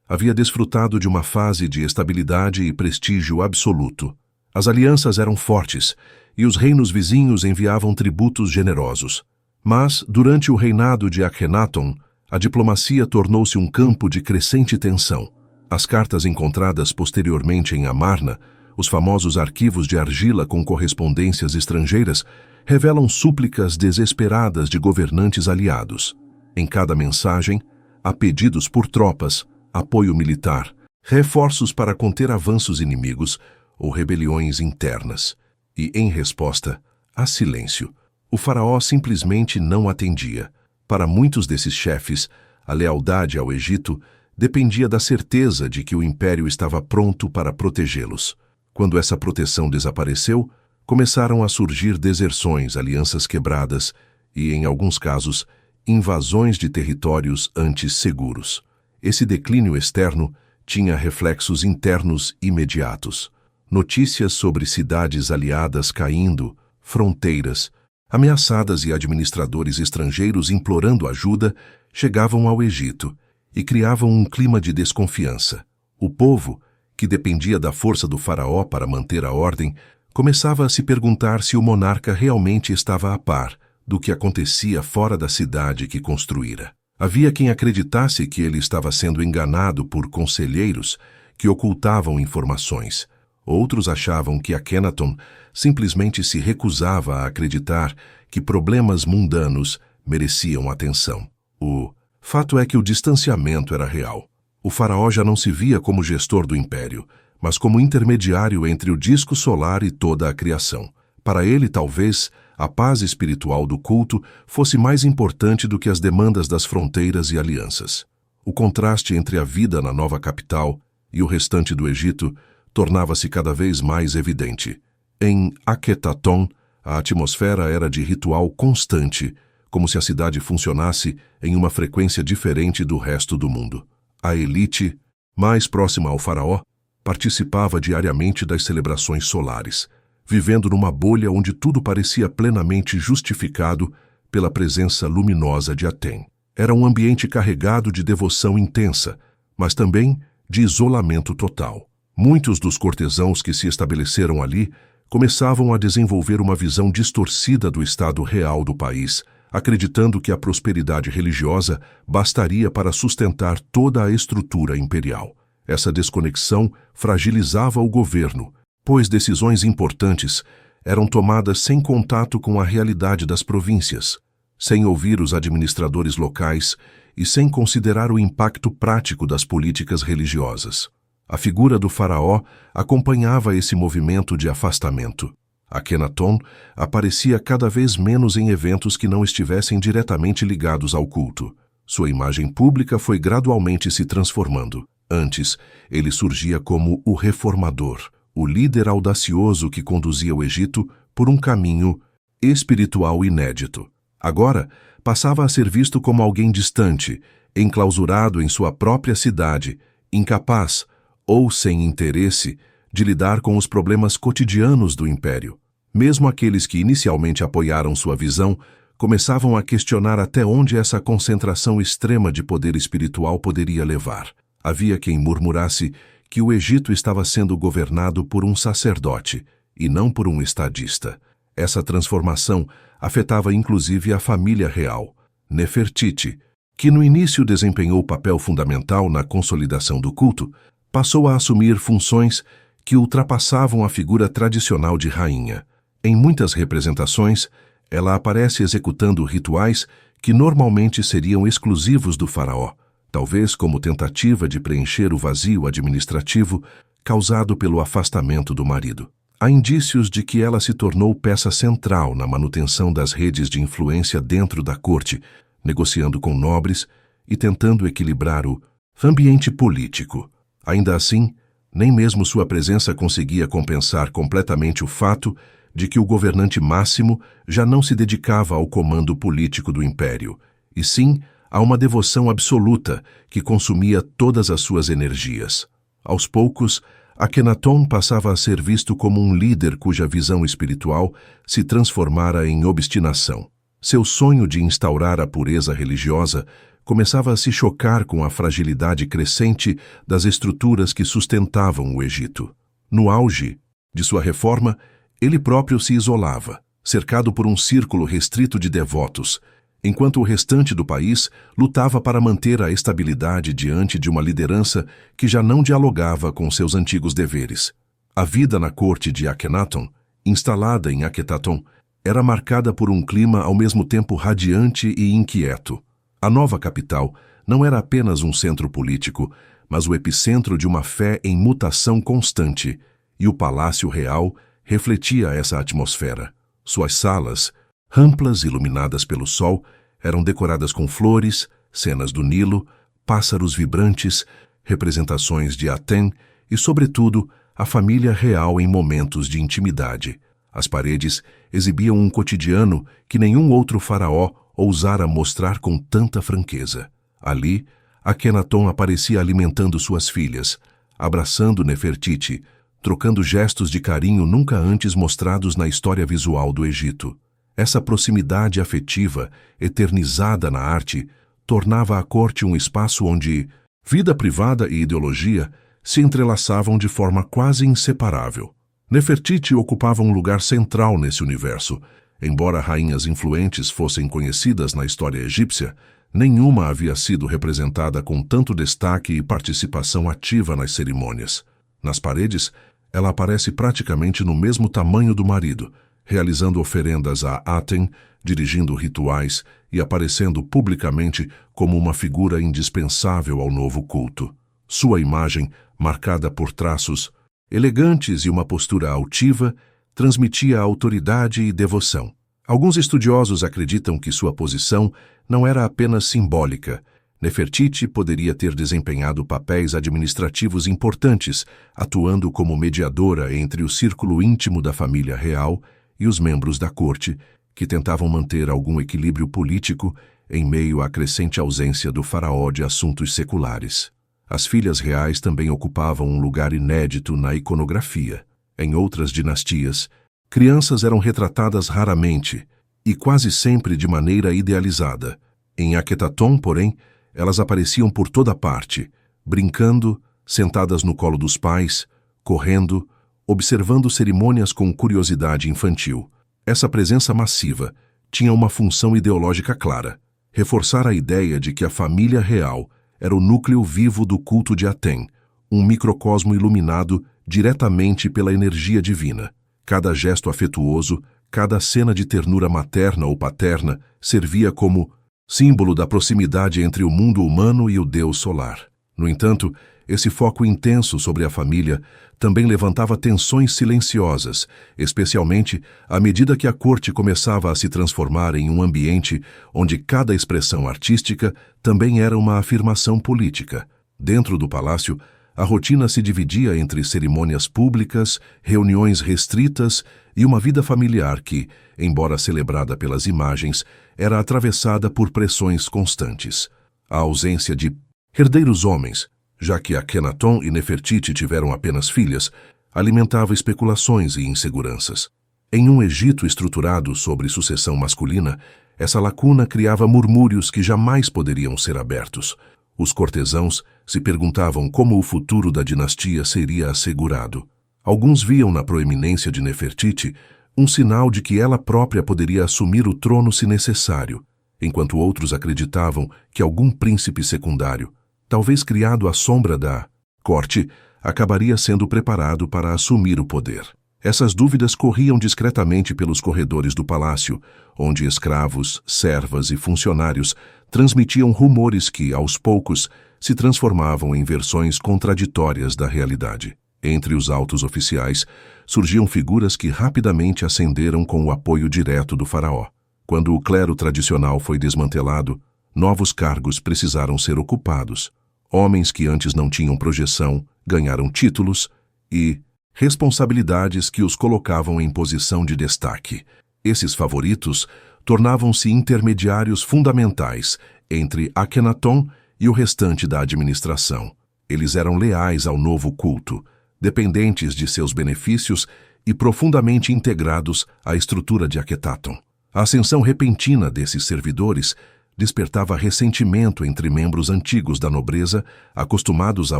Speaker 1: havia desfrutado de uma fase de estabilidade e prestígio absoluto. As alianças eram fortes e os reinos vizinhos enviavam tributos generosos. Mas, durante o reinado de Akhenaton, a diplomacia tornou-se um campo de crescente tensão. As cartas encontradas posteriormente em Amarna, os famosos arquivos de argila com correspondências estrangeiras, revelam súplicas desesperadas de governantes aliados. Em cada mensagem, há pedidos por tropas, apoio militar, reforços para conter avanços inimigos ou rebeliões internas. E, em resposta, há silêncio. O faraó simplesmente não atendia. Para muitos desses chefes, a lealdade ao Egito dependia da certeza de que o império estava pronto para protegê-los. Quando essa proteção desapareceu, começaram a surgir deserções, alianças quebradas e, em alguns casos, invasões de territórios antes seguros. Esse declínio externo tinha reflexos internos imediatos. Notícias sobre cidades aliadas caindo, fronteiras ameaçadas e administradores estrangeiros implorando ajuda chegavam ao Egito e criavam um clima de desconfiança. O povo, que dependia da força do faraó para manter a ordem, começava a se perguntar se o monarca realmente estava a par do que acontecia fora da cidade que construíra. Havia quem acreditasse que ele estava sendo enganado por conselheiros que ocultavam informações. Outros achavam que Akhenaton simplesmente se recusava a acreditar que problemas mundanos mereciam atenção. O fato é que o distanciamento era real. O faraó já não se via como gestor do império, mas como intermediário entre o disco solar e toda a criação. Para ele, talvez, a paz espiritual do culto fosse mais importante do que as demandas das fronteiras e alianças. O contraste entre a vida na nova capital e o restante do Egito tornava-se cada vez mais evidente. Em Akhetaton, a atmosfera era de ritual constante, como se a cidade funcionasse em uma frequência diferente do resto do mundo. A elite, mais próxima ao faraó, participava diariamente das celebrações solares, vivendo numa bolha onde tudo parecia plenamente justificado pela presença luminosa de Aten. Era um ambiente carregado de devoção intensa, mas também de isolamento total. Muitos dos cortesãos que se estabeleceram ali começavam a desenvolver uma visão distorcida do estado real do país, acreditando que a prosperidade religiosa bastaria para sustentar toda a estrutura imperial. Essa desconexão fragilizava o governo, pois decisões importantes eram tomadas sem contato com a realidade das províncias, sem ouvir os administradores locais e sem considerar o impacto prático das políticas religiosas. A figura do faraó acompanhava esse movimento de afastamento. Akhenaton aparecia cada vez menos em eventos que não estivessem diretamente ligados ao culto. Sua imagem pública foi gradualmente se transformando. Antes, ele surgia como o reformador, o líder audacioso que conduzia o Egito por um caminho espiritual inédito. Agora, passava a ser visto como alguém distante, enclausurado em sua própria cidade, incapaz ou sem interesse de lidar com os problemas cotidianos do império. Mesmo aqueles que inicialmente apoiaram sua visão começavam a questionar até onde essa concentração extrema de poder espiritual poderia levar. Havia quem murmurasse que o Egito estava sendo governado por um sacerdote e não por um estadista. Essa transformação afetava inclusive a família real, Nefertiti, que no início desempenhou papel fundamental na consolidação do culto, passou a assumir funções que ultrapassavam a figura tradicional de rainha. Em muitas representações, ela aparece executando rituais que normalmente seriam exclusivos do faraó, talvez como tentativa de preencher o vazio administrativo causado pelo afastamento do marido. Há indícios de que ela se tornou peça central na manutenção das redes de influência dentro da corte, negociando com nobres e tentando equilibrar o ambiente político. Ainda assim, nem mesmo sua presença conseguia compensar completamente o fato de que o governante máximo já não se dedicava ao comando político do império, e sim a uma devoção absoluta que consumia todas as suas energias. Aos poucos, Akhenaton passava a ser visto como um líder cuja visão espiritual se transformara em obstinação. Seu sonho de instaurar a pureza religiosa começava a se chocar com a fragilidade crescente das estruturas que sustentavam o Egito. No auge de sua reforma, ele próprio se isolava, cercado por um círculo restrito de devotos, enquanto o restante do país lutava para manter a estabilidade diante de uma liderança que já não dialogava com seus antigos deveres. A vida na corte de Akhenaton, instalada em Akhetaton, era marcada por um clima ao mesmo tempo radiante e inquieto. A nova capital não era apenas um centro político, mas o epicentro de uma fé em mutação constante, e o Palácio Real refletia essa atmosfera. Suas salas, amplas iluminadas pelo sol, eram decoradas com flores, cenas do Nilo, pássaros vibrantes, representações de Aten e, sobretudo, a família real em momentos de intimidade. As paredes exibiam um cotidiano que nenhum outro faraó ousara mostrar com tanta franqueza. Ali, Akhenaton aparecia alimentando suas filhas, abraçando Nefertiti, trocando gestos de carinho nunca antes mostrados na história visual do Egito. Essa proximidade afetiva, eternizada na arte, tornava a corte um espaço onde vida privada e ideologia se entrelaçavam de forma quase inseparável. Nefertiti ocupava um lugar central nesse universo. Embora rainhas influentes fossem conhecidas na história egípcia, nenhuma havia sido representada com tanto destaque e participação ativa nas cerimônias. Nas paredes, ela aparece praticamente no mesmo tamanho do marido, realizando oferendas a Aten, dirigindo rituais e aparecendo publicamente como uma figura indispensável ao novo culto. Sua imagem, marcada por traços elegantes e uma postura altiva, transmitia autoridade e devoção. Alguns estudiosos acreditam que sua posição não era apenas simbólica. Nefertiti poderia ter desempenhado papéis administrativos importantes, atuando como mediadora entre o círculo íntimo da família real e os membros da corte, que tentavam manter algum equilíbrio político em meio à crescente ausência do faraó de assuntos seculares. As filhas reais também ocupavam um lugar inédito na iconografia. Em outras dinastias, Crianças eram retratadas raramente e quase sempre de maneira idealizada. Em Akhetaton, porém, elas apareciam por toda parte, brincando, sentadas no colo dos pais, correndo, observando cerimônias com curiosidade infantil. Essa presença massiva tinha uma função ideológica clara: reforçar a ideia de que a família real era o núcleo vivo do culto de Aten, um microcosmo iluminado diretamente pela energia divina. Cada gesto afetuoso, cada cena de ternura materna ou paterna servia como símbolo da proximidade entre o mundo humano e o Deus solar. No entanto, esse foco intenso sobre a família também levantava tensões silenciosas, especialmente à medida que a corte começava a se transformar em um ambiente onde cada expressão artística também era uma afirmação política. Dentro do palácio, a rotina se dividia entre cerimônias públicas, reuniões restritas e uma vida familiar que, embora celebrada pelas imagens, era atravessada por pressões constantes. A ausência de herdeiros homens, já que Akhenaton e Nefertiti tiveram apenas filhas, alimentava especulações e inseguranças. Em um Egito estruturado sobre sucessão masculina, essa lacuna criava murmúrios que jamais poderiam ser abertos. Os cortesãos se perguntavam como o futuro da dinastia seria assegurado. Alguns viam na proeminência de Nefertiti um sinal de que ela própria poderia assumir o trono se necessário, enquanto outros acreditavam que algum príncipe secundário, talvez criado à sombra da corte, acabaria sendo preparado para assumir o poder. Essas dúvidas corriam discretamente pelos corredores do palácio, onde escravos, servas e funcionários transmitiam rumores que, aos poucos, se transformavam em versões contraditórias da realidade. Entre os altos oficiais, surgiam figuras que rapidamente ascenderam com o apoio direto do faraó. Quando o clero tradicional foi desmantelado, novos cargos precisaram ser ocupados. Homens que antes não tinham projeção ganharam títulos e responsabilidades que os colocavam em posição de destaque. Esses favoritos tornavam-se intermediários fundamentais entre Akhenaton e o restante da administração. Eles eram leais ao novo culto, dependentes de seus benefícios e profundamente integrados à estrutura de Akhetaton. A ascensão repentina desses servidores despertava ressentimento entre membros antigos da nobreza, acostumados a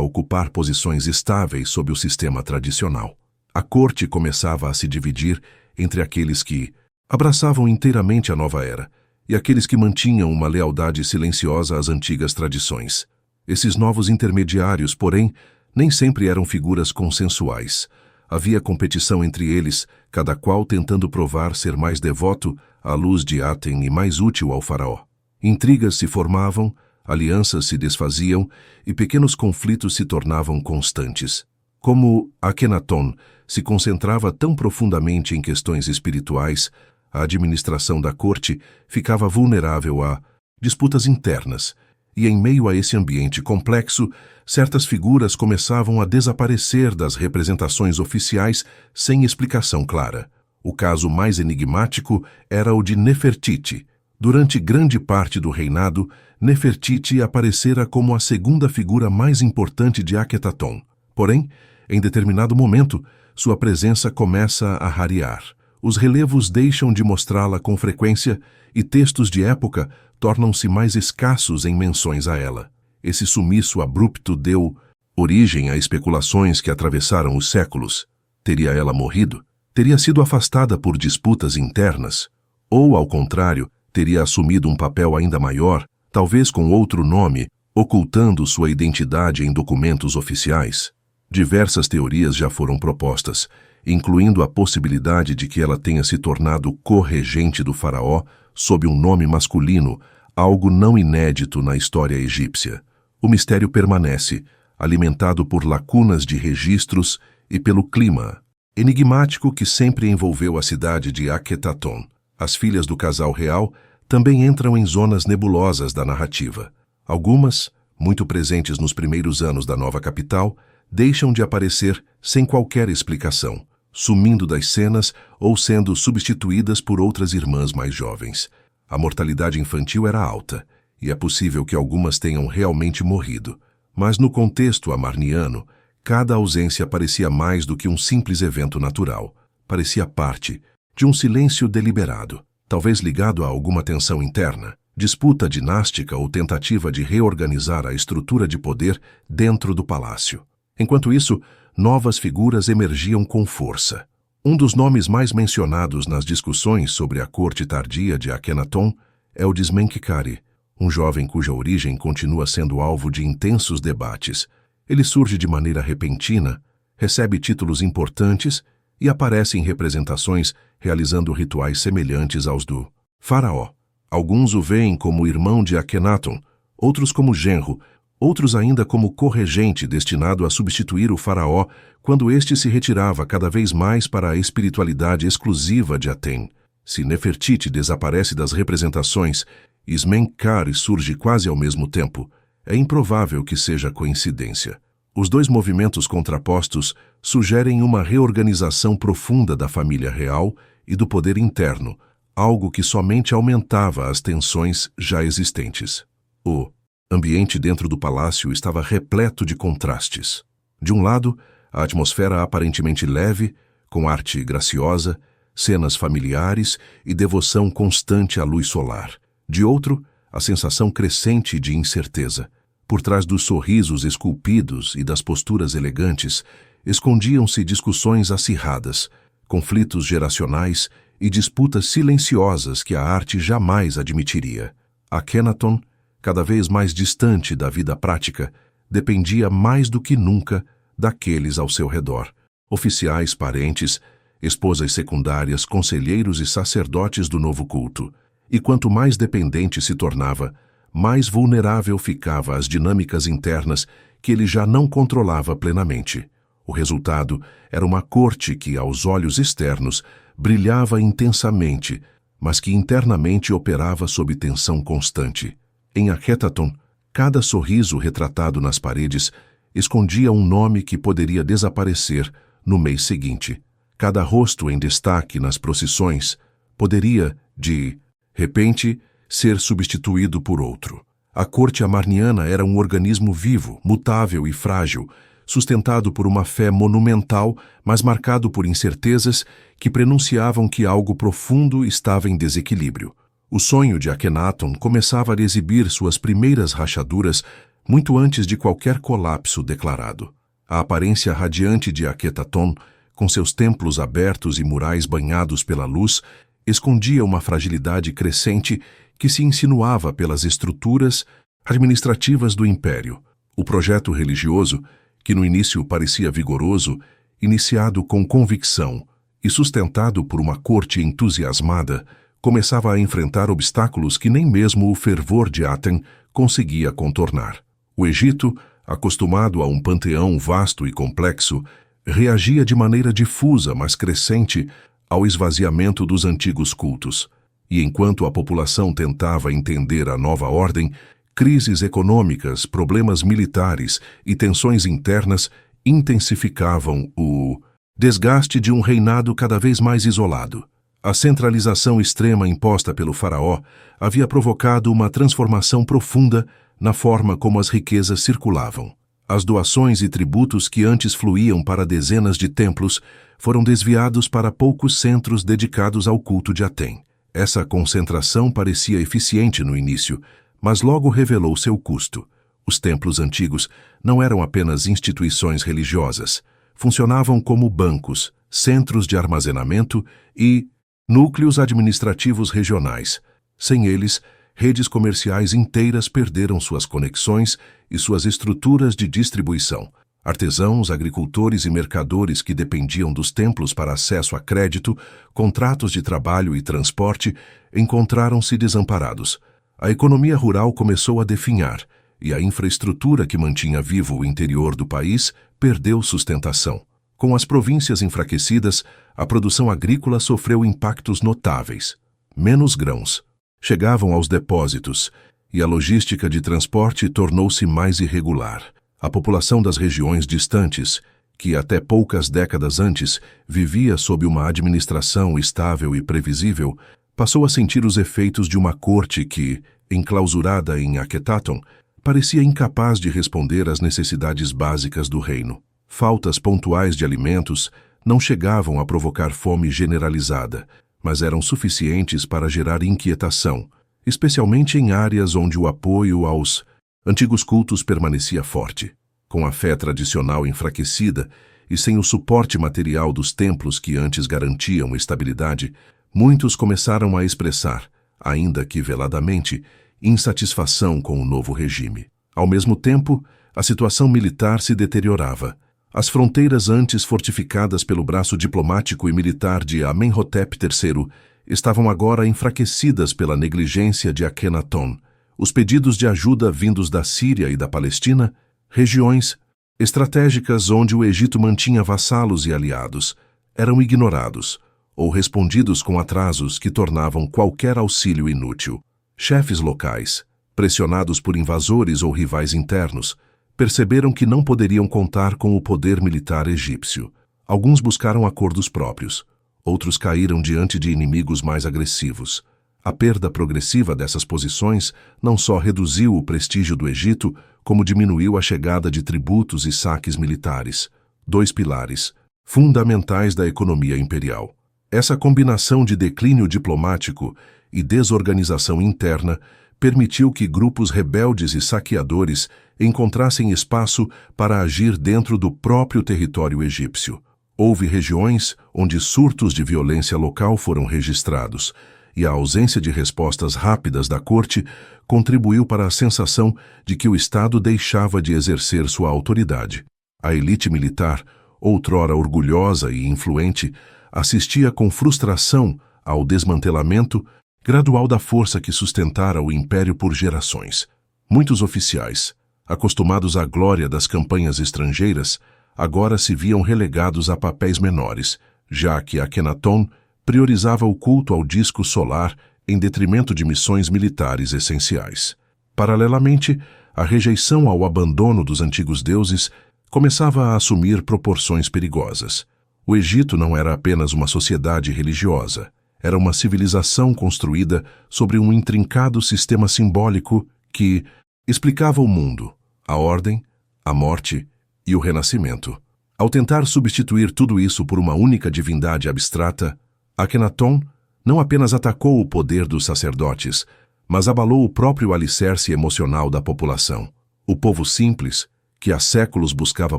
Speaker 1: ocupar posições estáveis sob o sistema tradicional. A corte começava a se dividir entre aqueles que abraçavam inteiramente a nova era e aqueles que mantinham uma lealdade silenciosa às antigas tradições. Esses novos intermediários, porém, nem sempre eram figuras consensuais. Havia competição entre eles, cada qual tentando provar ser mais devoto à luz de Aten e mais útil ao faraó. Intrigas se formavam, alianças se desfaziam e pequenos conflitos se tornavam constantes. Como Akhenaton se concentrava tão profundamente em questões espirituais, a administração da corte ficava vulnerável a disputas internas, e em meio a esse ambiente complexo, certas figuras começavam a desaparecer das representações oficiais sem explicação clara. O caso mais enigmático era o de Nefertiti. Durante grande parte do reinado, Nefertiti aparecera como a segunda figura mais importante de Akhetaton. Porém, em determinado momento, sua presença começa a rarear. Os relevos deixam de mostrá-la com frequência e textos de época tornam-se mais escassos em menções a ela. Esse sumiço abrupto deu origem a especulações que atravessaram os séculos. Teria ela morrido? Teria sido afastada por disputas internas? Ou, ao contrário, teria assumido um papel ainda maior, talvez com outro nome, ocultando sua identidade em documentos oficiais? Diversas teorias já foram propostas, incluindo a possibilidade de que ela tenha se tornado co-regente do faraó sob um nome masculino, algo não inédito na história egípcia. O mistério permanece, alimentado por lacunas de registros e pelo clima enigmático que sempre envolveu a cidade de Akhetaton. As filhas do casal real também entram em zonas nebulosas da narrativa. Algumas, muito presentes nos primeiros anos da nova capital, deixam de aparecer sem qualquer explicação, sumindo das cenas ou sendo substituídas por outras irmãs mais jovens. A mortalidade infantil era alta, e é possível que algumas tenham realmente morrido. Mas no contexto amarniano, cada ausência parecia mais do que um simples evento natural. parecia parte de um silêncio deliberado, talvez ligado a alguma tensão interna, disputa dinástica ou tentativa de reorganizar a estrutura de poder dentro do palácio. Enquanto isso, novas figuras emergiam com força. Um dos nomes mais mencionados nas discussões sobre a corte tardia de Akhenaton é o de Smenkhkare, um jovem cuja origem continua sendo alvo de intensos debates. Ele surge de maneira repentina, recebe títulos importantes e aparece em representações realizando rituais semelhantes aos do faraó. Alguns o veem como irmão de Akhenaton, outros como genro, outros ainda como corregente destinado a substituir o faraó quando este se retirava cada vez mais para a espiritualidade exclusiva de Aten. Se Nefertiti desaparece das representações e Smenkhkare surge quase ao mesmo tempo, é improvável que seja coincidência. Os dois movimentos contrapostos sugerem uma reorganização profunda da família real e do poder interno, algo que somente aumentava as tensões já existentes. O ambiente dentro do palácio estava repleto de contrastes. De um lado, a atmosfera aparentemente leve, com arte graciosa, cenas familiares e devoção constante à luz solar. De outro, a sensação crescente de incerteza. Por trás dos sorrisos esculpidos e das posturas elegantes, escondiam-se discussões acirradas, conflitos geracionais e disputas silenciosas que a arte jamais admitiria. Akhenaton, cada vez mais distante da vida prática, dependia mais do que nunca daqueles ao seu redor. Oficiais, parentes, esposas secundárias, conselheiros e sacerdotes do novo culto. E quanto mais dependente se tornava, mais vulnerável ficava às dinâmicas internas que ele já não controlava plenamente. O resultado era uma corte que, aos olhos externos, brilhava intensamente, mas que internamente operava sob tensão constante. Em Akhenaton, cada sorriso retratado nas paredes escondia um nome que poderia desaparecer no mês seguinte. Cada rosto em destaque nas procissões poderia, de repente, ser substituído por outro. A corte amarniana era um organismo vivo, mutável e frágil, sustentado por uma fé monumental, mas marcado por incertezas que prenunciavam que algo profundo estava em desequilíbrio. O sonho de Akhenaton começava a exibir suas primeiras rachaduras muito antes de qualquer colapso declarado. A aparência radiante de Akhenaton, com seus templos abertos e murais banhados pela luz, escondia uma fragilidade crescente que se insinuava pelas estruturas administrativas do império. O projeto religioso, que no início parecia vigoroso, iniciado com convicção e sustentado por uma corte entusiasmada, começava a enfrentar obstáculos que nem mesmo o fervor de Aten conseguia contornar. O Egito, acostumado a um panteão vasto e complexo, reagia de maneira difusa, mas crescente, ao esvaziamento dos antigos cultos. E enquanto a população tentava entender a nova ordem, crises econômicas, problemas militares e tensões internas intensificavam o desgaste de um reinado cada vez mais isolado. A centralização extrema imposta pelo faraó havia provocado uma transformação profunda na forma como as riquezas circulavam. As doações e tributos que antes fluíam para dezenas de templos foram desviados para poucos centros dedicados ao culto de Aten. Essa concentração parecia eficiente no início, mas logo revelou seu custo. Os templos antigos não eram apenas instituições religiosas, funcionavam como bancos, centros de armazenamento e núcleos administrativos regionais. Sem eles, redes comerciais inteiras perderam suas conexões e suas estruturas de distribuição. Artesãos, agricultores e mercadores que dependiam dos templos para acesso a crédito, contratos de trabalho e transporte, encontraram-se desamparados. A economia rural começou a definhar, e a infraestrutura que mantinha vivo o interior do país perdeu sustentação. Com as províncias enfraquecidas, a produção agrícola sofreu impactos notáveis. Menos grãos chegavam aos depósitos, e a logística de transporte tornou-se mais irregular. A população das regiões distantes, que até poucas décadas antes vivia sob uma administração estável e previsível, passou a sentir os efeitos de uma corte que, enclausurada em Akhenaton, parecia incapaz de responder às necessidades básicas do reino. Faltas pontuais de alimentos, não chegavam a provocar fome generalizada, mas eram suficientes para gerar inquietação, especialmente em áreas onde o apoio aos antigos cultos permanecia forte. Com a fé tradicional enfraquecida e sem o suporte material dos templos que antes garantiam estabilidade, muitos começaram a expressar, ainda que veladamente, insatisfação com o novo regime. Ao mesmo tempo, a situação militar se deteriorava. As fronteiras antes fortificadas pelo braço diplomático e militar de Amenhotep III estavam agora enfraquecidas pela negligência de Akhenaton. Os pedidos de ajuda vindos da Síria e da Palestina, regiões estratégicas onde o Egito mantinha vassalos e aliados, eram ignorados ou respondidos com atrasos que tornavam qualquer auxílio inútil. Chefes locais, pressionados por invasores ou rivais internos, perceberam que não poderiam contar com o poder militar egípcio. Alguns buscaram acordos próprios, outros caíram diante de inimigos mais agressivos. A perda progressiva dessas posições não só reduziu o prestígio do Egito, como diminuiu a chegada de tributos e saques militares, dois pilares fundamentais da economia imperial. Essa combinação de declínio diplomático e desorganização interna permitiu que grupos rebeldes e saqueadores encontrassem espaço para agir dentro do próprio território egípcio. Houve regiões onde surtos de violência local foram registrados, e a ausência de respostas rápidas da corte contribuiu para a sensação de que o Estado deixava de exercer sua autoridade. A elite militar, outrora orgulhosa e influente, assistia com frustração ao desmantelamento gradual da força que sustentara o império por gerações. Muitos oficiais, acostumados à glória das campanhas estrangeiras, agora se viam relegados a papéis menores, já que Akhenaton priorizava o culto ao disco solar em detrimento de missões militares essenciais. Paralelamente, a rejeição ao abandono dos antigos deuses começava a assumir proporções perigosas. O Egito não era apenas uma sociedade religiosa, era uma civilização construída sobre um intrincado sistema simbólico que explicava o mundo, a ordem, a morte e o renascimento. Ao tentar substituir tudo isso por uma única divindade abstrata, Akhenaton não apenas atacou o poder dos sacerdotes, mas abalou o próprio alicerce emocional da população. O povo simples, que há séculos buscava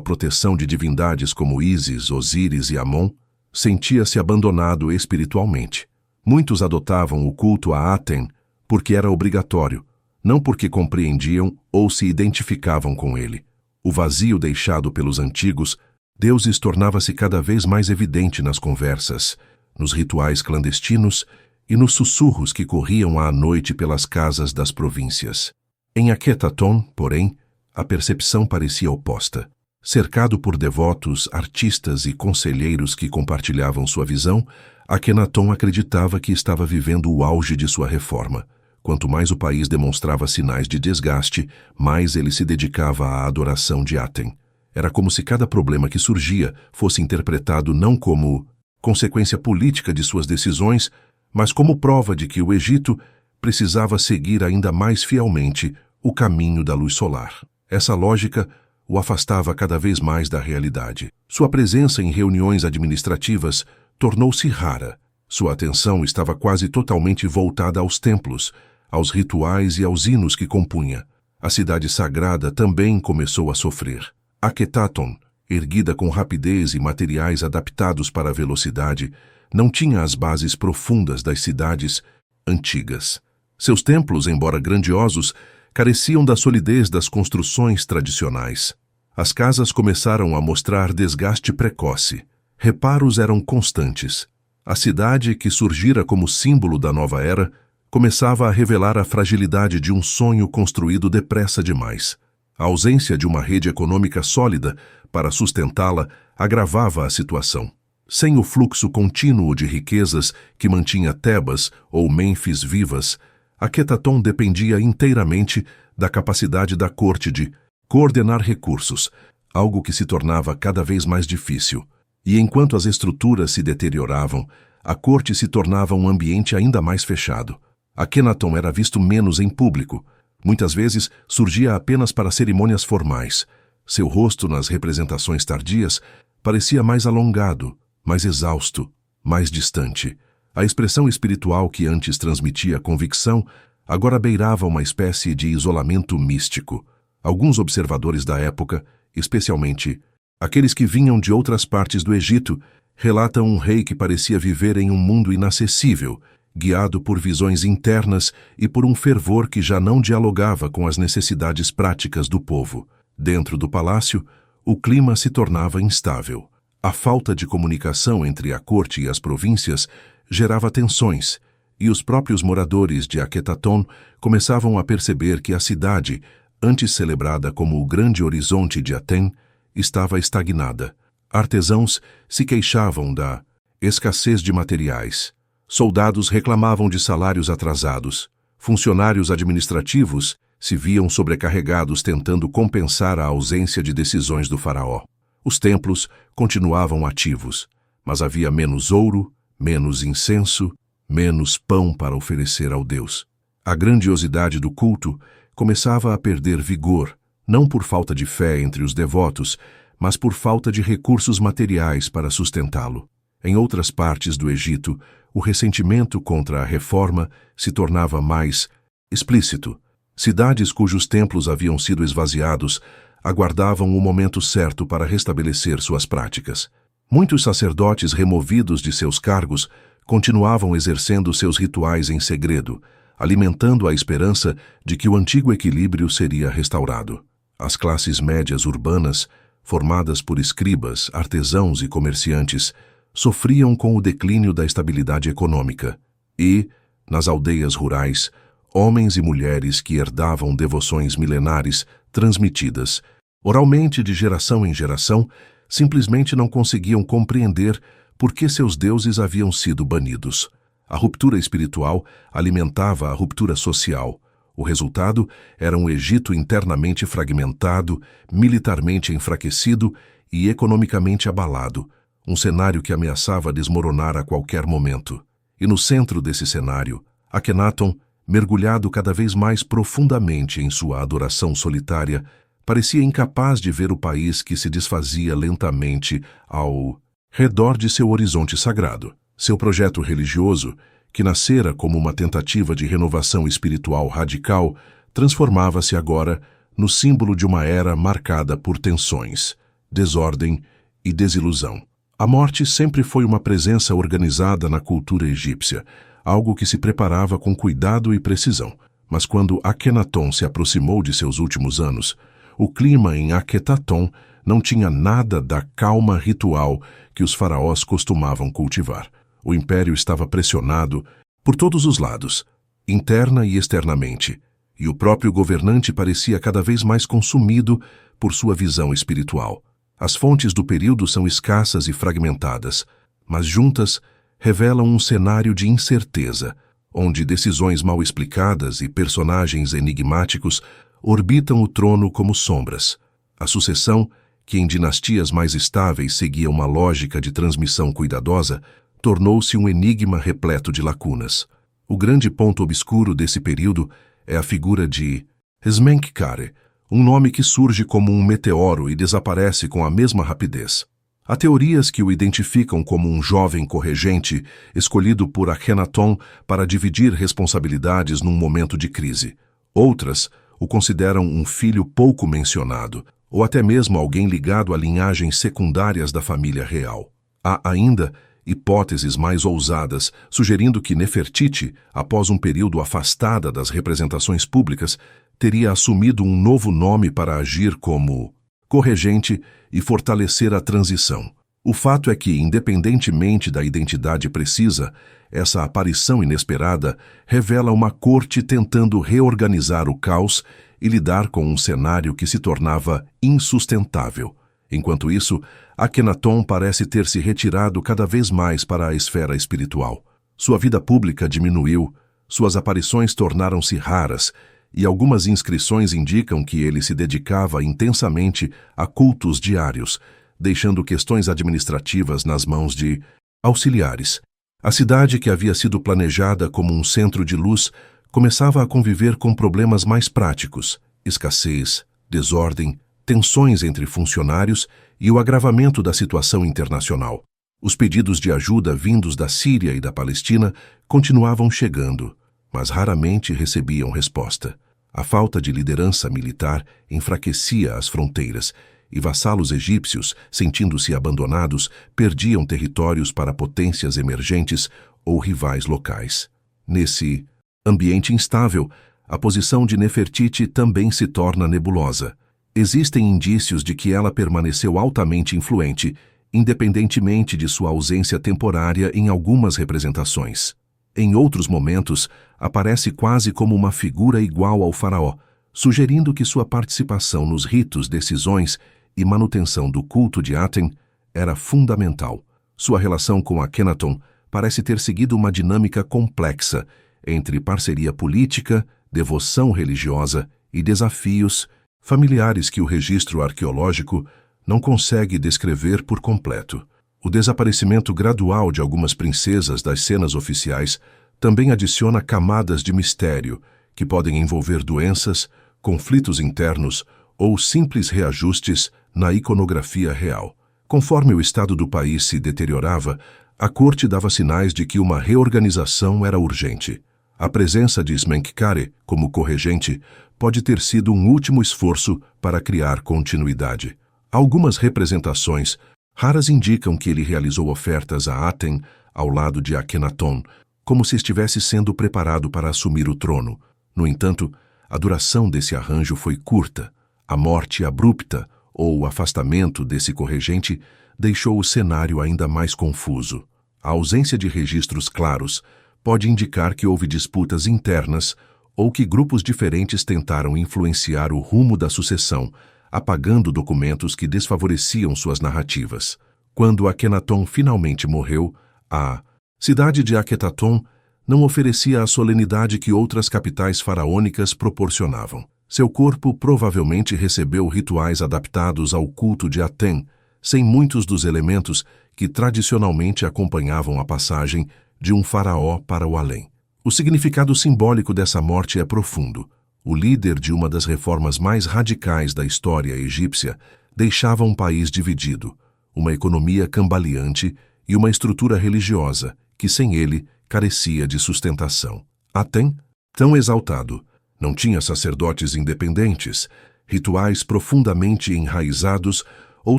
Speaker 1: proteção de divindades como Ísis, Osíris e Amon, sentia-se abandonado espiritualmente. Muitos adotavam o culto a Aten porque era obrigatório, não porque compreendiam ou se identificavam com ele. O vazio deixado pelos antigos deuses tornava-se cada vez mais evidente nas conversas, nos rituais clandestinos e nos sussurros que corriam à noite pelas casas das províncias. Em Akhetaton, porém, a percepção parecia oposta. Cercado por devotos, artistas e conselheiros que compartilhavam sua visão, Akhenaton acreditava que estava vivendo o auge de sua reforma. Quanto mais o país demonstrava sinais de desgaste, mais ele se dedicava à adoração de Aten. Era como se cada problema que surgia fosse interpretado não como consequência política de suas decisões, mas como prova de que o Egito precisava seguir ainda mais fielmente o caminho da luz solar. Essa lógica o afastava cada vez mais da realidade. Sua presença em reuniões administrativas tornou-se rara. Sua atenção estava quase totalmente voltada aos templos, aos rituais e aos hinos que compunha. A cidade sagrada também começou a sofrer. Akhetaton, erguida com rapidez e materiais adaptados para a velocidade, não tinha as bases profundas das cidades antigas. Seus templos, embora grandiosos, careciam da solidez das construções tradicionais. As casas começaram a mostrar desgaste precoce. Reparos eram constantes. A cidade, que surgira como símbolo da nova era, começava a revelar a fragilidade de um sonho construído depressa demais. A ausência de uma rede econômica sólida para sustentá-la agravava a situação. Sem o fluxo contínuo de riquezas que mantinha Tebas ou Mênfis vivas, Akhetaton dependia inteiramente da capacidade da corte de coordenar recursos, algo que se tornava cada vez mais difícil. E enquanto as estruturas se deterioravam, a corte se tornava um ambiente ainda mais fechado. Akhenaton era visto menos em público. Muitas vezes surgia apenas para cerimônias formais. Seu rosto nas representações tardias parecia mais alongado, mais exausto, mais distante. A expressão espiritual que antes transmitia convicção agora beirava uma espécie de isolamento místico. Alguns observadores da época, especialmente aqueles que vinham de outras partes do Egito, relatam um rei que parecia viver em um mundo inacessível, guiado por visões internas e por um fervor que já não dialogava com as necessidades práticas do povo. Dentro do palácio, o clima se tornava instável. A falta de comunicação entre a corte e as províncias gerava tensões, e os próprios moradores de Akhetaton começavam a perceber que a cidade, antes celebrada como o grande horizonte de Aten, estava estagnada. Artesãos se queixavam da escassez de materiais. Soldados reclamavam de salários atrasados. Funcionários administrativos se viam sobrecarregados tentando compensar a ausência de decisões do faraó. Os templos continuavam ativos, mas havia menos ouro, menos incenso, menos pão para oferecer ao Deus. A grandiosidade do culto começava a perder vigor, não por falta de fé entre os devotos, mas por falta de recursos materiais para sustentá-lo. Em outras partes do Egito, o ressentimento contra a reforma se tornava mais explícito. Cidades cujos templos haviam sido esvaziados aguardavam o momento certo para restabelecer suas práticas. Muitos sacerdotes removidos de seus cargos continuavam exercendo seus rituais em segredo, alimentando a esperança de que o antigo equilíbrio seria restaurado. As classes médias urbanas, formadas por escribas, artesãos e comerciantes, sofriam com o declínio da estabilidade econômica e, nas aldeias rurais, homens e mulheres que herdavam devoções milenares transmitidas, oralmente de geração em geração, simplesmente não conseguiam compreender por que seus deuses haviam sido banidos. A ruptura espiritual alimentava a ruptura social. O resultado era um Egito internamente fragmentado, militarmente enfraquecido e economicamente abalado, um cenário que ameaçava desmoronar a qualquer momento. E no centro desse cenário, Akhenaton, mergulhado cada vez mais profundamente em sua adoração solitária, parecia incapaz de ver o país que se desfazia lentamente ao redor de seu horizonte sagrado. Seu projeto religioso, que nascera como uma tentativa de renovação espiritual radical, transformava-se agora no símbolo de uma era marcada por tensões, desordem e desilusão. A morte sempre foi uma presença organizada na cultura egípcia, algo que se preparava com cuidado e precisão. Mas quando Akhenaton se aproximou de seus últimos anos, o clima em Akhetaton não tinha nada da calma ritual que os faraós costumavam cultivar. O império estava pressionado por todos os lados, interna e externamente, e o próprio governante parecia cada vez mais consumido por sua visão espiritual. As fontes do período são escassas e fragmentadas, mas juntas revelam um cenário de incerteza, onde decisões mal explicadas e personagens enigmáticos orbitam o trono como sombras. A sucessão, que em dinastias mais estáveis seguia uma lógica de transmissão cuidadosa, tornou-se um enigma repleto de lacunas. O grande ponto obscuro desse período é a figura de Smenkhkare, um nome que surge como um meteoro e desaparece com a mesma rapidez. Há teorias que o identificam como um jovem corregente escolhido por Akhenaton para dividir responsabilidades num momento de crise. Outras o consideram um filho pouco mencionado, ou até mesmo alguém ligado a linhagens secundárias da família real. Há ainda hipóteses mais ousadas, sugerindo que Nefertiti, após um período afastada das representações públicas, teria assumido um novo nome para agir como corregente e fortalecer a transição. O fato é que, independentemente da identidade precisa, essa aparição inesperada revela uma corte tentando reorganizar o caos e lidar com um cenário que se tornava insustentável. Enquanto isso, Akhenaton parece ter se retirado cada vez mais para a esfera espiritual. Sua vida pública diminuiu, suas aparições tornaram-se raras, e algumas inscrições indicam que ele se dedicava intensamente a cultos diários, deixando questões administrativas nas mãos de auxiliares. A cidade, que havia sido planejada como um centro de luz, começava a conviver com problemas mais práticos: escassez, desordem, tensões entre funcionários e o agravamento da situação internacional. Os pedidos de ajuda vindos da Síria e da Palestina continuavam chegando, mas raramente recebiam resposta. A falta de liderança militar enfraquecia as fronteiras, e vassalos egípcios, sentindo-se abandonados, perdiam territórios para potências emergentes ou rivais locais. Nesse ambiente instável, a posição de Nefertiti também se torna nebulosa. Existem indícios de que ela permaneceu altamente influente, independentemente de sua ausência temporária em algumas representações. Em outros momentos, aparece quase como uma figura igual ao faraó, sugerindo que sua participação nos ritos, decisões e manutenção do culto de Aten era fundamental. Sua relação com Akhenaton parece ter seguido uma dinâmica complexa entre parceria política, devoção religiosa e desafios familiares que o registro arqueológico não consegue descrever por completo. O desaparecimento gradual de algumas princesas das cenas oficiais também adiciona camadas de mistério que podem envolver doenças, conflitos internos ou simples reajustes na iconografia real. Conforme o estado do país se deteriorava, a corte dava sinais de que uma reorganização era urgente. A presença de Smenkhkare como corregente pode ter sido um último esforço para criar continuidade. Algumas representações raras indicam que ele realizou ofertas a Aten ao lado de Akhenaton, como se estivesse sendo preparado para assumir o trono. No entanto, a duração desse arranjo foi curta. A morte abrupta ou o afastamento desse corregente deixou o cenário ainda mais confuso. A ausência de registros claros pode indicar que houve disputas internas ou que grupos diferentes tentaram influenciar o rumo da sucessão, apagando documentos que desfavoreciam suas narrativas. Quando Akhenaton finalmente morreu, a cidade de Akhetaton não oferecia a solenidade que outras capitais faraônicas proporcionavam. Seu corpo provavelmente recebeu rituais adaptados ao culto de Aten, sem muitos dos elementos que tradicionalmente acompanhavam a passagem de um faraó para o além. O significado simbólico dessa morte é profundo. O líder de uma das reformas mais radicais da história egípcia deixava um país dividido, uma economia cambaleante e uma estrutura religiosa que, sem ele, carecia de sustentação. Aten, tão exaltado, não tinha sacerdotes independentes, rituais profundamente enraizados ou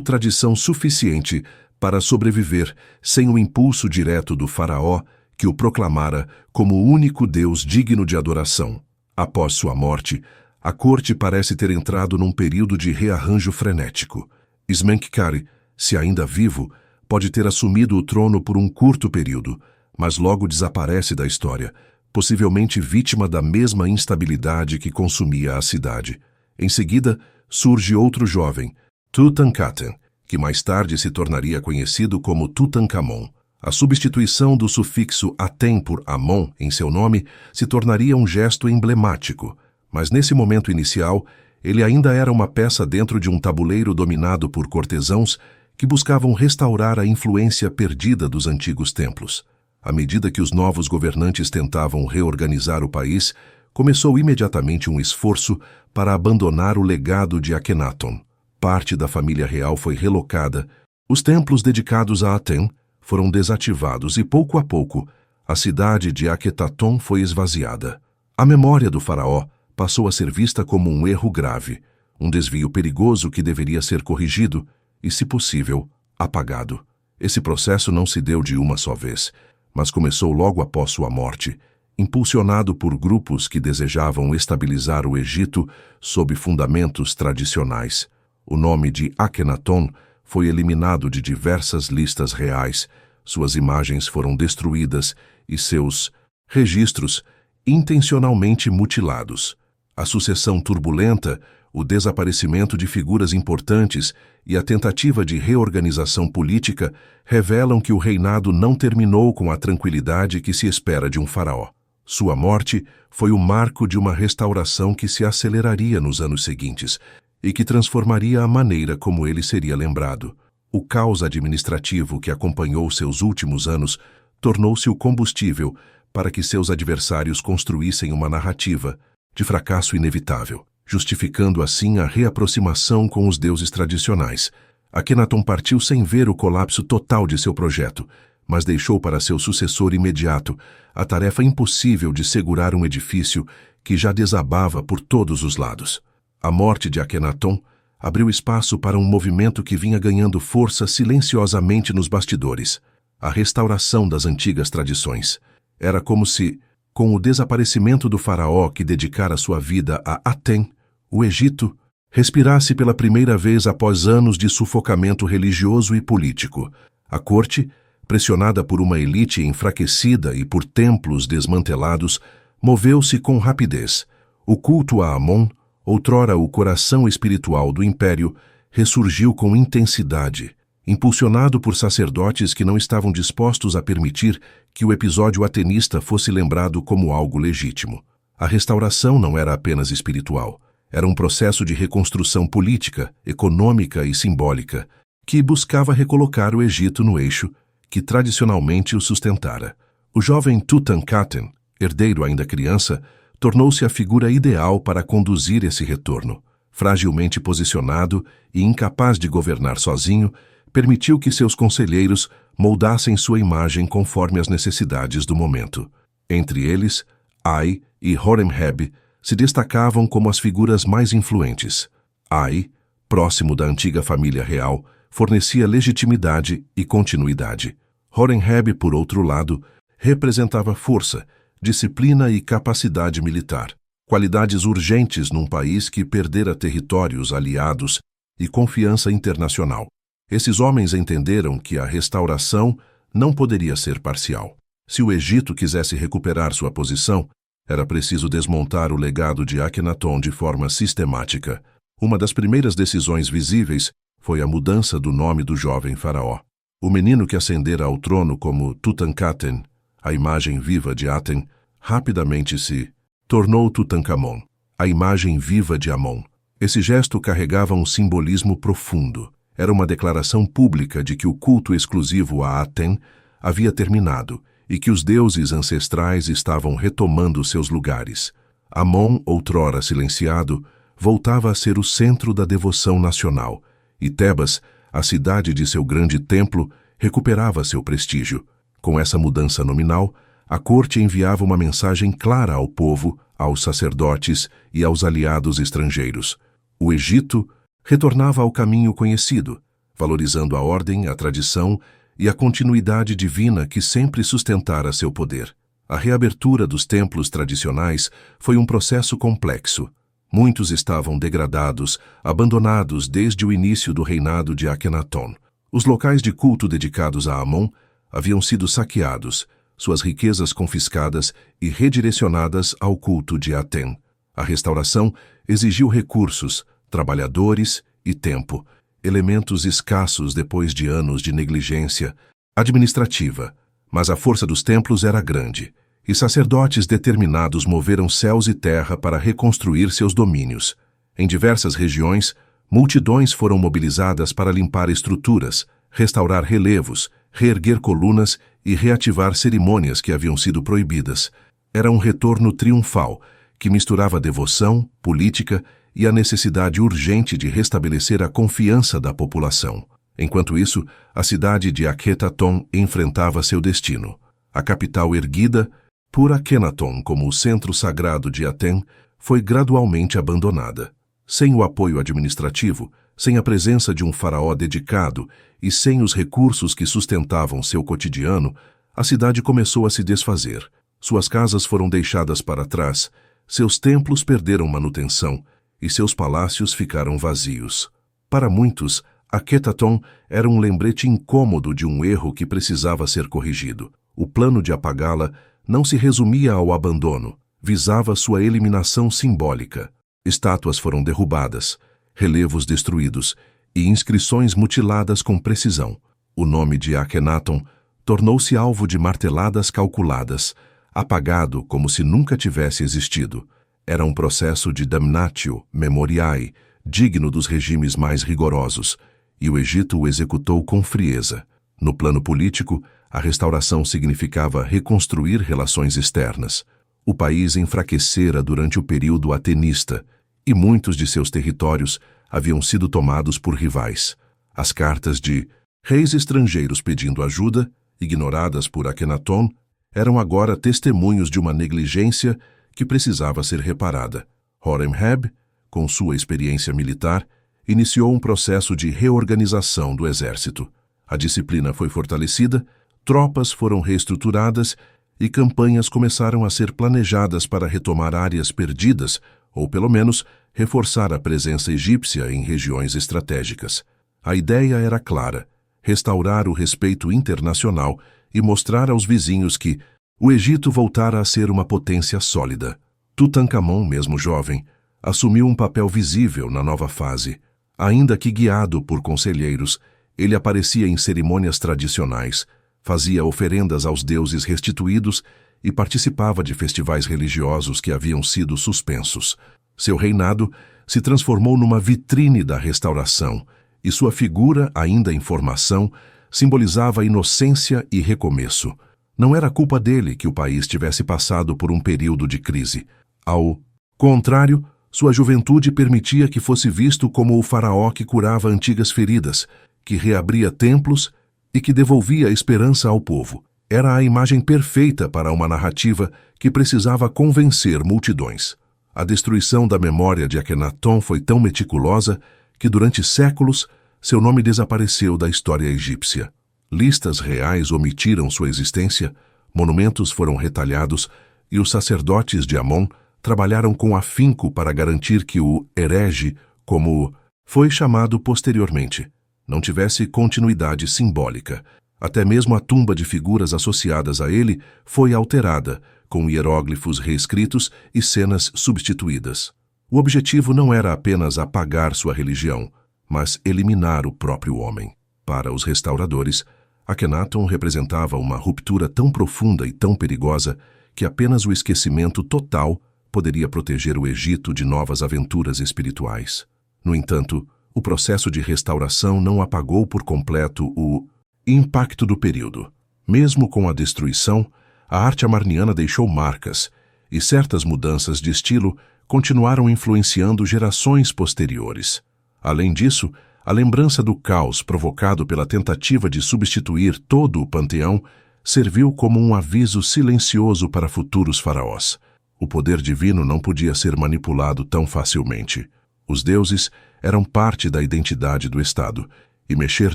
Speaker 1: tradição suficiente para sobreviver sem o impulso direto do faraó que o proclamara como o único Deus digno de adoração. Após sua morte, a corte parece ter entrado num período de rearranjo frenético. Smenkhkare, se ainda vivo, pode ter assumido o trono por um curto período, mas logo desaparece da história, possivelmente vítima da mesma instabilidade que consumia a cidade. Em seguida, surge outro jovem, Tutankhaten, que mais tarde se tornaria conhecido como Tutankhamon. A substituição do sufixo Aten por Amon em seu nome se tornaria um gesto emblemático, mas nesse momento inicial, ele ainda era uma peça dentro de um tabuleiro dominado por cortesãos que buscavam restaurar a influência perdida dos antigos templos. À medida que os novos governantes tentavam reorganizar o país, começou imediatamente um esforço para abandonar o legado de Akhenaton. Parte da família real foi relocada, os templos dedicados a Aten foram desativados e, pouco a pouco, a cidade de Akhetaton foi esvaziada. A memória do faraó passou a ser vista como um erro grave, um desvio perigoso que deveria ser corrigido e, se possível, apagado. Esse processo não se deu de uma só vez, mas começou logo após sua morte, impulsionado por grupos que desejavam estabilizar o Egito sob fundamentos tradicionais. O nome de Akhenaton foi eliminado de diversas listas reais, suas imagens foram destruídas e seus registros intencionalmente mutilados. A sucessão turbulenta, o desaparecimento de figuras importantes e a tentativa de reorganização política revelam que o reinado não terminou com a tranquilidade que se espera de um faraó. Sua morte foi o marco de uma restauração que se aceleraria nos anos seguintes e que transformaria a maneira como ele seria lembrado. O caos administrativo que acompanhou seus últimos anos tornou-se o combustível para que seus adversários construíssem uma narrativa de fracasso inevitável, justificando assim a reaproximação com os deuses tradicionais, Akhenaton partiu sem ver o colapso total de seu projeto, mas deixou para seu sucessor imediato a tarefa impossível de segurar um edifício que já desabava por todos os lados. A morte de Akhenaton abriu espaço para um movimento que vinha ganhando força silenciosamente nos bastidores: a restauração das antigas tradições. Era como se, com o desaparecimento do faraó que dedicara sua vida a Aten, o Egito respirasse pela primeira vez após anos de sufocamento religioso e político. A corte, pressionada por uma elite enfraquecida e por templos desmantelados, moveu-se com rapidez. O culto a Amon, outrora o coração espiritual do império, ressurgiu com intensidade, impulsionado por sacerdotes que não estavam dispostos a permitir que o episódio atenista fosse lembrado como algo legítimo. A restauração não era apenas espiritual. Era um processo de reconstrução política, econômica e simbólica, que buscava recolocar o Egito no eixo que tradicionalmente o sustentara. O jovem Tutankhaten, herdeiro ainda criança, tornou-se a figura ideal para conduzir esse retorno. Fragilmente posicionado e incapaz de governar sozinho, permitiu que seus conselheiros moldassem sua imagem conforme as necessidades do momento. Entre eles, Ai e Horemheb se destacavam como as figuras mais influentes. Ai, próximo da antiga família real, fornecia legitimidade e continuidade. Horemheb, por outro lado, representava força, disciplina e capacidade militar, qualidades urgentes num país que perdera territórios aliados e confiança internacional. Esses homens entenderam que a restauração não poderia ser parcial. Se o Egito quisesse recuperar sua posição, era preciso desmontar o legado de Akhenaton de forma sistemática. Uma das primeiras decisões visíveis foi a mudança do nome do jovem faraó. O menino que ascendera ao trono como Tutankhaten, a imagem viva de Aten, rapidamente se tornou Tutankhamon, a imagem viva de Amon. Esse gesto carregava um simbolismo profundo. Era uma declaração pública de que o culto exclusivo a Aten havia terminado e que os deuses ancestrais estavam retomando seus lugares. Amon, outrora silenciado, voltava a ser o centro da devoção nacional, e Tebas, a cidade de seu grande templo, recuperava seu prestígio. Com essa mudança nominal, a corte enviava uma mensagem clara ao povo, aos sacerdotes e aos aliados estrangeiros. O Egito retornava ao caminho conhecido, valorizando a ordem, a tradição e a continuidade divina que sempre sustentara seu poder. A reabertura dos templos tradicionais foi um processo complexo. Muitos estavam degradados, abandonados desde o início do reinado de Akhenaton. Os locais de culto dedicados a Amon haviam sido saqueados, suas riquezas confiscadas e redirecionadas ao culto de Aten. A restauração exigiu recursos, trabalhadores e tempo, elementos escassos depois de anos de negligência administrativa, mas a força dos templos era grande, e sacerdotes determinados moveram céus e terra para reconstruir seus domínios. Em diversas regiões, multidões foram mobilizadas para limpar estruturas, restaurar relevos, reerguer colunas e reativar cerimônias que haviam sido proibidas. Era um retorno triunfal, que misturava devoção, política e a necessidade urgente de restabelecer a confiança da população. Enquanto isso, a cidade de Akhetaton enfrentava seu destino. A capital erguida por Akhenaton como o centro sagrado de Aten foi gradualmente abandonada. Sem o apoio administrativo, sem a presença de um faraó dedicado e sem os recursos que sustentavam seu cotidiano, a cidade começou a se desfazer. Suas casas foram deixadas para trás, seus templos perderam manutenção e seus palácios ficaram vazios. Para muitos, Akhetaton era um lembrete incômodo de um erro que precisava ser corrigido. O plano de apagá-la não se resumia ao abandono, visava sua eliminação simbólica. Estátuas foram derrubadas, relevos destruídos e inscrições mutiladas com precisão. O nome de Akhenaton tornou-se alvo de marteladas calculadas, apagado como se nunca tivesse existido. Era um processo de damnatio memoriae, digno dos regimes mais rigorosos, e o Egito o executou com frieza. No plano político, a restauração significava reconstruir relações externas. O país enfraquecera durante o período atenista, e muitos de seus territórios haviam sido tomados por rivais. As cartas de reis estrangeiros pedindo ajuda, ignoradas por Akhenaton, eram agora testemunhos de uma negligência que precisava ser reparada. Horemheb, com sua experiência militar, iniciou um processo de reorganização do exército. A disciplina foi fortalecida, tropas foram reestruturadas e campanhas começaram a ser planejadas para retomar áreas perdidas, ou pelo menos reforçar a presença egípcia em regiões estratégicas. A ideia era clara: restaurar o respeito internacional e mostrar aos vizinhos que o Egito voltara a ser uma potência sólida. Tutankhamon, mesmo jovem, assumiu um papel visível na nova fase. Ainda que guiado por conselheiros, ele aparecia em cerimônias tradicionais, fazia oferendas aos deuses restituídos e participava de festivais religiosos que haviam sido suspensos. Seu reinado se transformou numa vitrine da restauração, e sua figura, ainda em formação, simbolizava inocência e recomeço. Não era culpa dele que o país tivesse passado por um período de crise. Ao contrário, sua juventude permitia que fosse visto como o faraó que curava antigas feridas, que reabria templos e que devolvia esperança ao povo. Era a imagem perfeita para uma narrativa que precisava convencer multidões. A destruição da memória de Akhenaton foi tão meticulosa que durante séculos seu nome desapareceu da história egípcia. Listas reais omitiram sua existência, monumentos foram retalhados e os sacerdotes de Amon trabalharam com afinco para garantir que o herege, como foi chamado posteriormente, não tivesse continuidade simbólica. Até mesmo a tumba de figuras associadas a ele foi alterada, com hieróglifos reescritos e cenas substituídas. O objetivo não era apenas apagar sua religião, mas eliminar o próprio homem. Para os restauradores, Akhenaton representava uma ruptura tão profunda e tão perigosa que apenas o esquecimento total poderia proteger o Egito de novas aventuras espirituais. No entanto, o processo de restauração não apagou por completo o impacto do período. Mesmo com a destruição, a arte amarniana deixou marcas, e certas mudanças de estilo continuaram influenciando gerações posteriores. Além disso, a lembrança do caos provocado pela tentativa de substituir todo o panteão serviu como um aviso silencioso para futuros faraós. O poder divino não podia ser manipulado tão facilmente. Os deuses eram parte da identidade do Estado, e mexer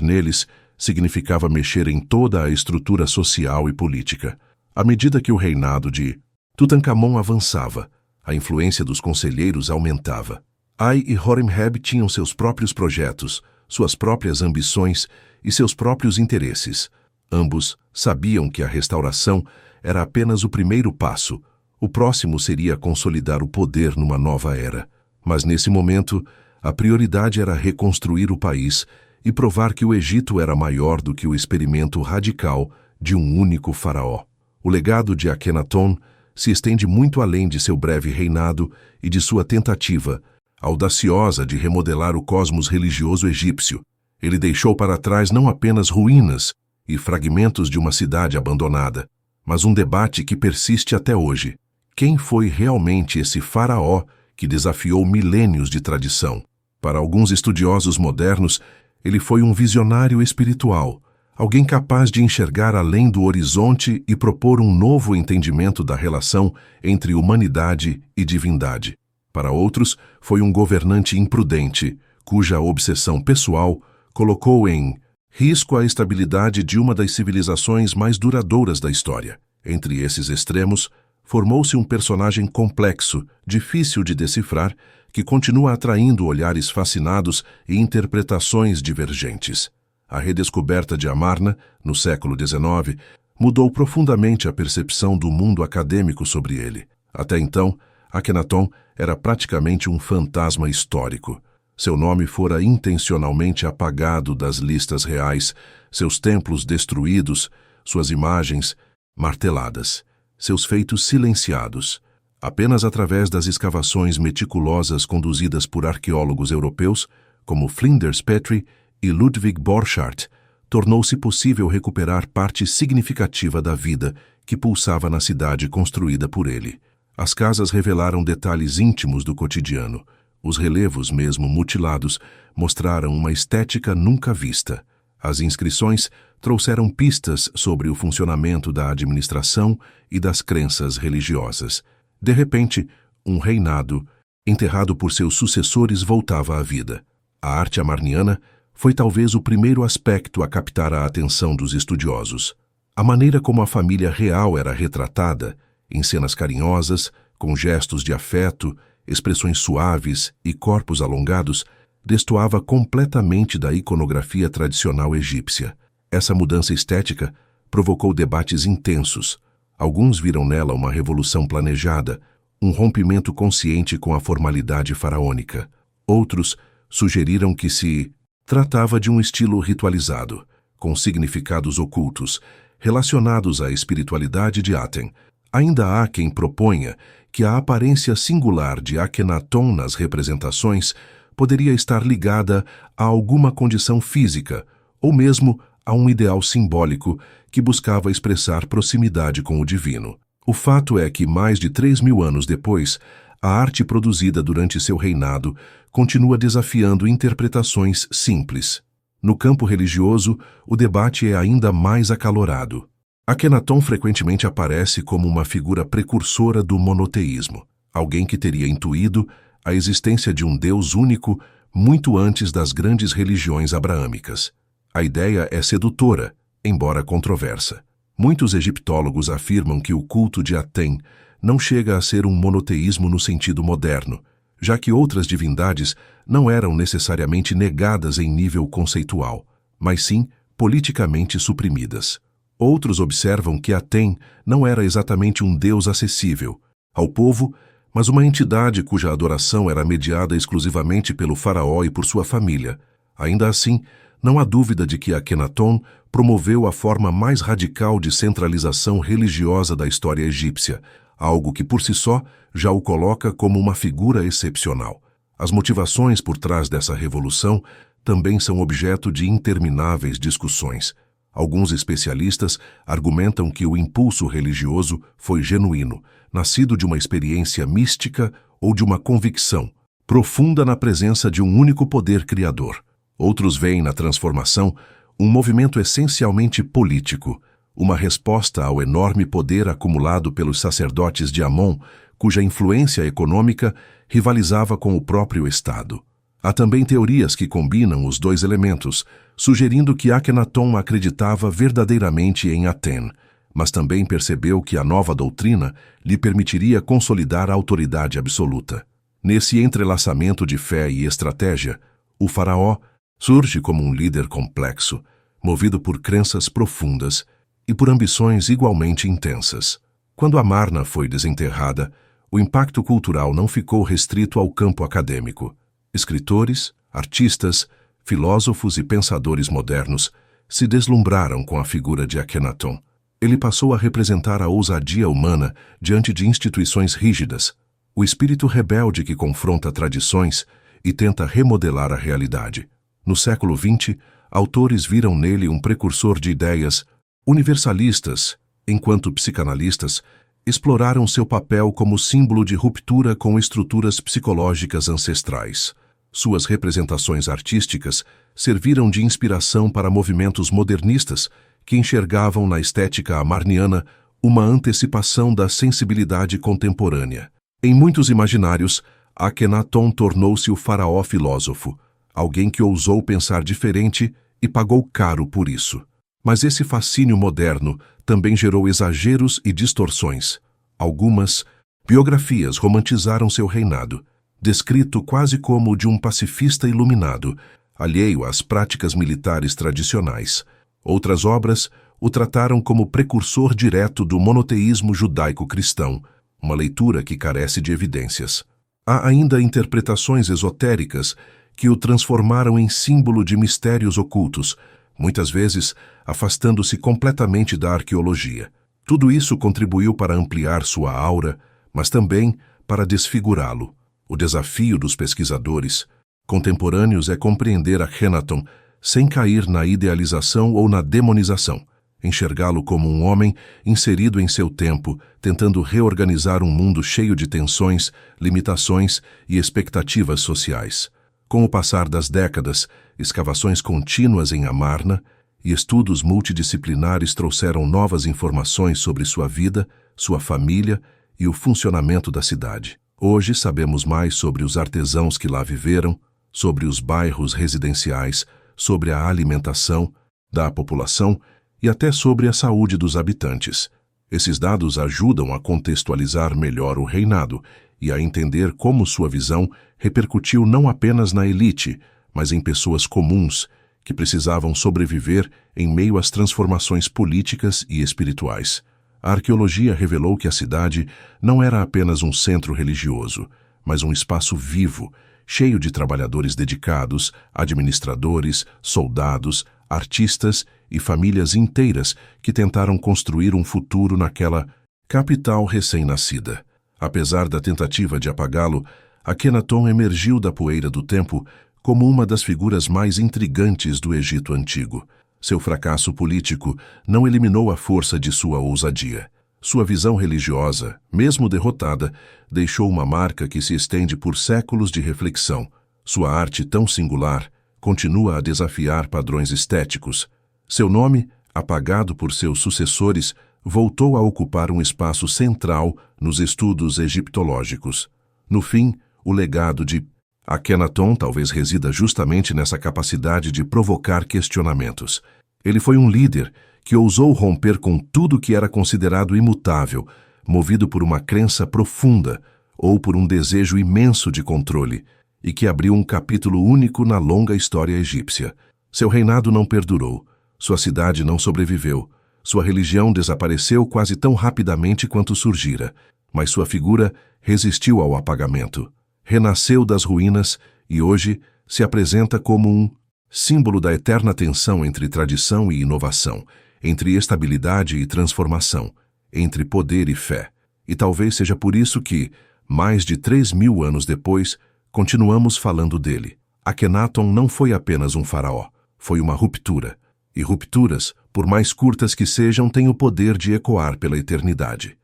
Speaker 1: neles significava mexer em toda a estrutura social e política. À medida que o reinado de Tutankhamon avançava, a influência dos conselheiros aumentava. Ai e Horemheb tinham seus próprios projetos, suas próprias ambições e seus próprios interesses. Ambos sabiam que a restauração era apenas o primeiro passo. O próximo seria consolidar o poder numa nova era. Mas nesse momento, a prioridade era reconstruir o país e provar que o Egito era maior do que o experimento radical de um único faraó. O legado de Akhenaton se estende muito além de seu breve reinado e de sua tentativa audaciosa de remodelar o cosmos religioso egípcio. Ele deixou para trás não apenas ruínas e fragmentos de uma cidade abandonada, mas um debate que persiste até hoje. Quem foi realmente esse faraó que desafiou milênios de tradição? Para alguns estudiosos modernos, ele foi um visionário espiritual, alguém capaz de enxergar além do horizonte e propor um novo entendimento da relação entre humanidade e divindade. Para outros, foi um governante imprudente, cuja obsessão pessoal colocou em risco a estabilidade de uma das civilizações mais duradouras da história. Entre esses extremos, formou-se um personagem complexo, difícil de decifrar, que continua atraindo olhares fascinados e interpretações divergentes. A redescoberta de Amarna, no século XIX, mudou profundamente a percepção do mundo acadêmico sobre ele. Até então, Akhenaton era praticamente um fantasma histórico. Seu nome fora intencionalmente apagado das listas reais, seus templos destruídos, suas imagens marteladas, seus feitos silenciados. Apenas através das escavações meticulosas conduzidas por arqueólogos europeus, como Flinders Petrie e Ludwig Borchardt, tornou-se possível recuperar parte significativa da vida que pulsava na cidade construída por ele. As casas revelaram detalhes íntimos do cotidiano, Os relevos, mesmo mutilados, mostraram uma estética nunca vista. As inscrições trouxeram pistas sobre o funcionamento da administração e das crenças religiosas. De repente, um reinado, enterrado por seus sucessores, voltava à vida. A arte amarniana foi talvez o primeiro aspecto a captar a atenção dos estudiosos. A maneira como a família real era retratada, em cenas carinhosas, com gestos de afeto, expressões suaves e corpos alongados, destoava completamente da iconografia tradicional egípcia. Essa mudança estética provocou debates intensos. Alguns viram nela uma revolução planejada, um rompimento consciente com a formalidade faraônica. Outros sugeriram que se tratava de um estilo ritualizado, com significados ocultos, relacionados à espiritualidade de Aten. Ainda há quem proponha que a aparência singular de Akhenaton nas representações poderia estar ligada a alguma condição física ou mesmo a um ideal simbólico que buscava expressar proximidade com o divino. O fato é que, mais de 3.000 anos depois, a arte produzida durante seu reinado continua desafiando interpretações simples. No campo religioso, o debate é ainda mais acalorado. Akhenaton frequentemente aparece como uma figura precursora do monoteísmo, alguém que teria intuído a existência de um Deus único muito antes das grandes religiões abraâmicas. A ideia é sedutora, embora controversa. Muitos egiptólogos afirmam que o culto de Aten não chega a ser um monoteísmo no sentido moderno, já que outras divindades não eram necessariamente negadas em nível conceitual, mas sim politicamente suprimidas. Outros observam que Aten não era exatamente um deus acessível ao povo, mas uma entidade cuja adoração era mediada exclusivamente pelo faraó e por sua família. Ainda assim, não há dúvida de que Akhenaton promoveu a forma mais radical de centralização religiosa da história egípcia, algo que por si só já o coloca como uma figura excepcional. As motivações por trás dessa revolução também são objeto de intermináveis discussões. Alguns especialistas argumentam que o impulso religioso foi genuíno, nascido de uma experiência mística ou de uma convicção profunda na presença de um único poder criador. Outros veem na transformação um movimento essencialmente político, uma resposta ao enorme poder acumulado pelos sacerdotes de Amon, cuja influência econômica rivalizava com o próprio Estado. Há também teorias que combinam os dois elementos, sugerindo que Akhenaton acreditava verdadeiramente em Aten, mas também percebeu que a nova doutrina lhe permitiria consolidar a autoridade absoluta. Nesse entrelaçamento de fé e estratégia, o faraó surge como um líder complexo, movido por crenças profundas e por ambições igualmente intensas. Quando Amarna foi desenterrada, o impacto cultural não ficou restrito ao campo acadêmico. Escritores, artistas, filósofos e pensadores modernos se deslumbraram com a figura de Akhenaton. Ele passou a representar a ousadia humana diante de instituições rígidas, o espírito rebelde que confronta tradições e tenta remodelar a realidade. No século XX, autores viram nele um precursor de ideias universalistas, enquanto psicanalistas exploraram seu papel como símbolo de ruptura com estruturas psicológicas ancestrais. Suas representações artísticas serviram de inspiração para movimentos modernistas que enxergavam na estética amarniana uma antecipação da sensibilidade contemporânea. Em muitos imaginários, Akhenaton tornou-se o faraó filósofo, alguém que ousou pensar diferente e pagou caro por isso. Mas esse fascínio moderno também gerou exageros e distorções. Algumas biografias romantizaram seu reinado, descrito quase como o de um pacifista iluminado, alheio às práticas militares tradicionais. Outras obras o trataram como precursor direto do monoteísmo judaico-cristão, uma leitura que carece de evidências. Há ainda interpretações esotéricas que o transformaram em símbolo de mistérios ocultos, muitas vezes afastando-se completamente da arqueologia. Tudo isso contribuiu para ampliar sua aura, mas também para desfigurá-lo. O desafio dos pesquisadores contemporâneos é compreender Akhenaton sem cair na idealização ou na demonização. enxergá-lo como um homem inserido em seu tempo, tentando reorganizar um mundo cheio de tensões, limitações e expectativas sociais. Com o passar das décadas, escavações contínuas em Amarna e estudos multidisciplinares trouxeram novas informações sobre sua vida, sua família e o funcionamento da cidade. Hoje sabemos mais sobre os artesãos que lá viveram, sobre os bairros residenciais, sobre a alimentação da população e até sobre a saúde dos habitantes. Esses dados ajudam a contextualizar melhor o reinado e a entender como sua visão repercutiu não apenas na elite, mas em pessoas comuns que precisavam sobreviver em meio às transformações políticas e espirituais. A arqueologia revelou que a cidade não era apenas um centro religioso, mas um espaço vivo, cheio de trabalhadores dedicados, administradores, soldados, artistas e famílias inteiras que tentaram construir um futuro naquela capital recém-nascida. Apesar da tentativa de apagá-lo, Akenaton emergiu da poeira do tempo como uma das figuras mais intrigantes do Egito Antigo. Seu fracasso político não eliminou a força de sua ousadia. Sua visão religiosa, mesmo derrotada, deixou uma marca que se estende por séculos de reflexão. Sua arte tão singular continua a desafiar padrões estéticos. Seu nome, apagado por seus sucessores, voltou a ocupar um espaço central nos estudos egiptológicos. No fim, o legado de Akenaton talvez resida justamente nessa capacidade de provocar questionamentos. Ele foi um líder que ousou romper com tudo que era considerado imutável, movido por uma crença profunda ou por um desejo imenso de controle, e que abriu um capítulo único na longa história egípcia. Seu reinado não perdurou, sua cidade não sobreviveu, sua religião desapareceu quase tão rapidamente quanto surgira, mas sua figura resistiu ao apagamento. Renasceu das ruínas e hoje se apresenta como um símbolo da eterna tensão entre tradição e inovação, entre estabilidade e transformação, entre poder e fé. E talvez seja por isso que, mais de 3.000 anos depois, continuamos falando dele. Akenaton não foi apenas um faraó, foi uma ruptura. E rupturas, por mais curtas que sejam, têm o poder de ecoar pela eternidade.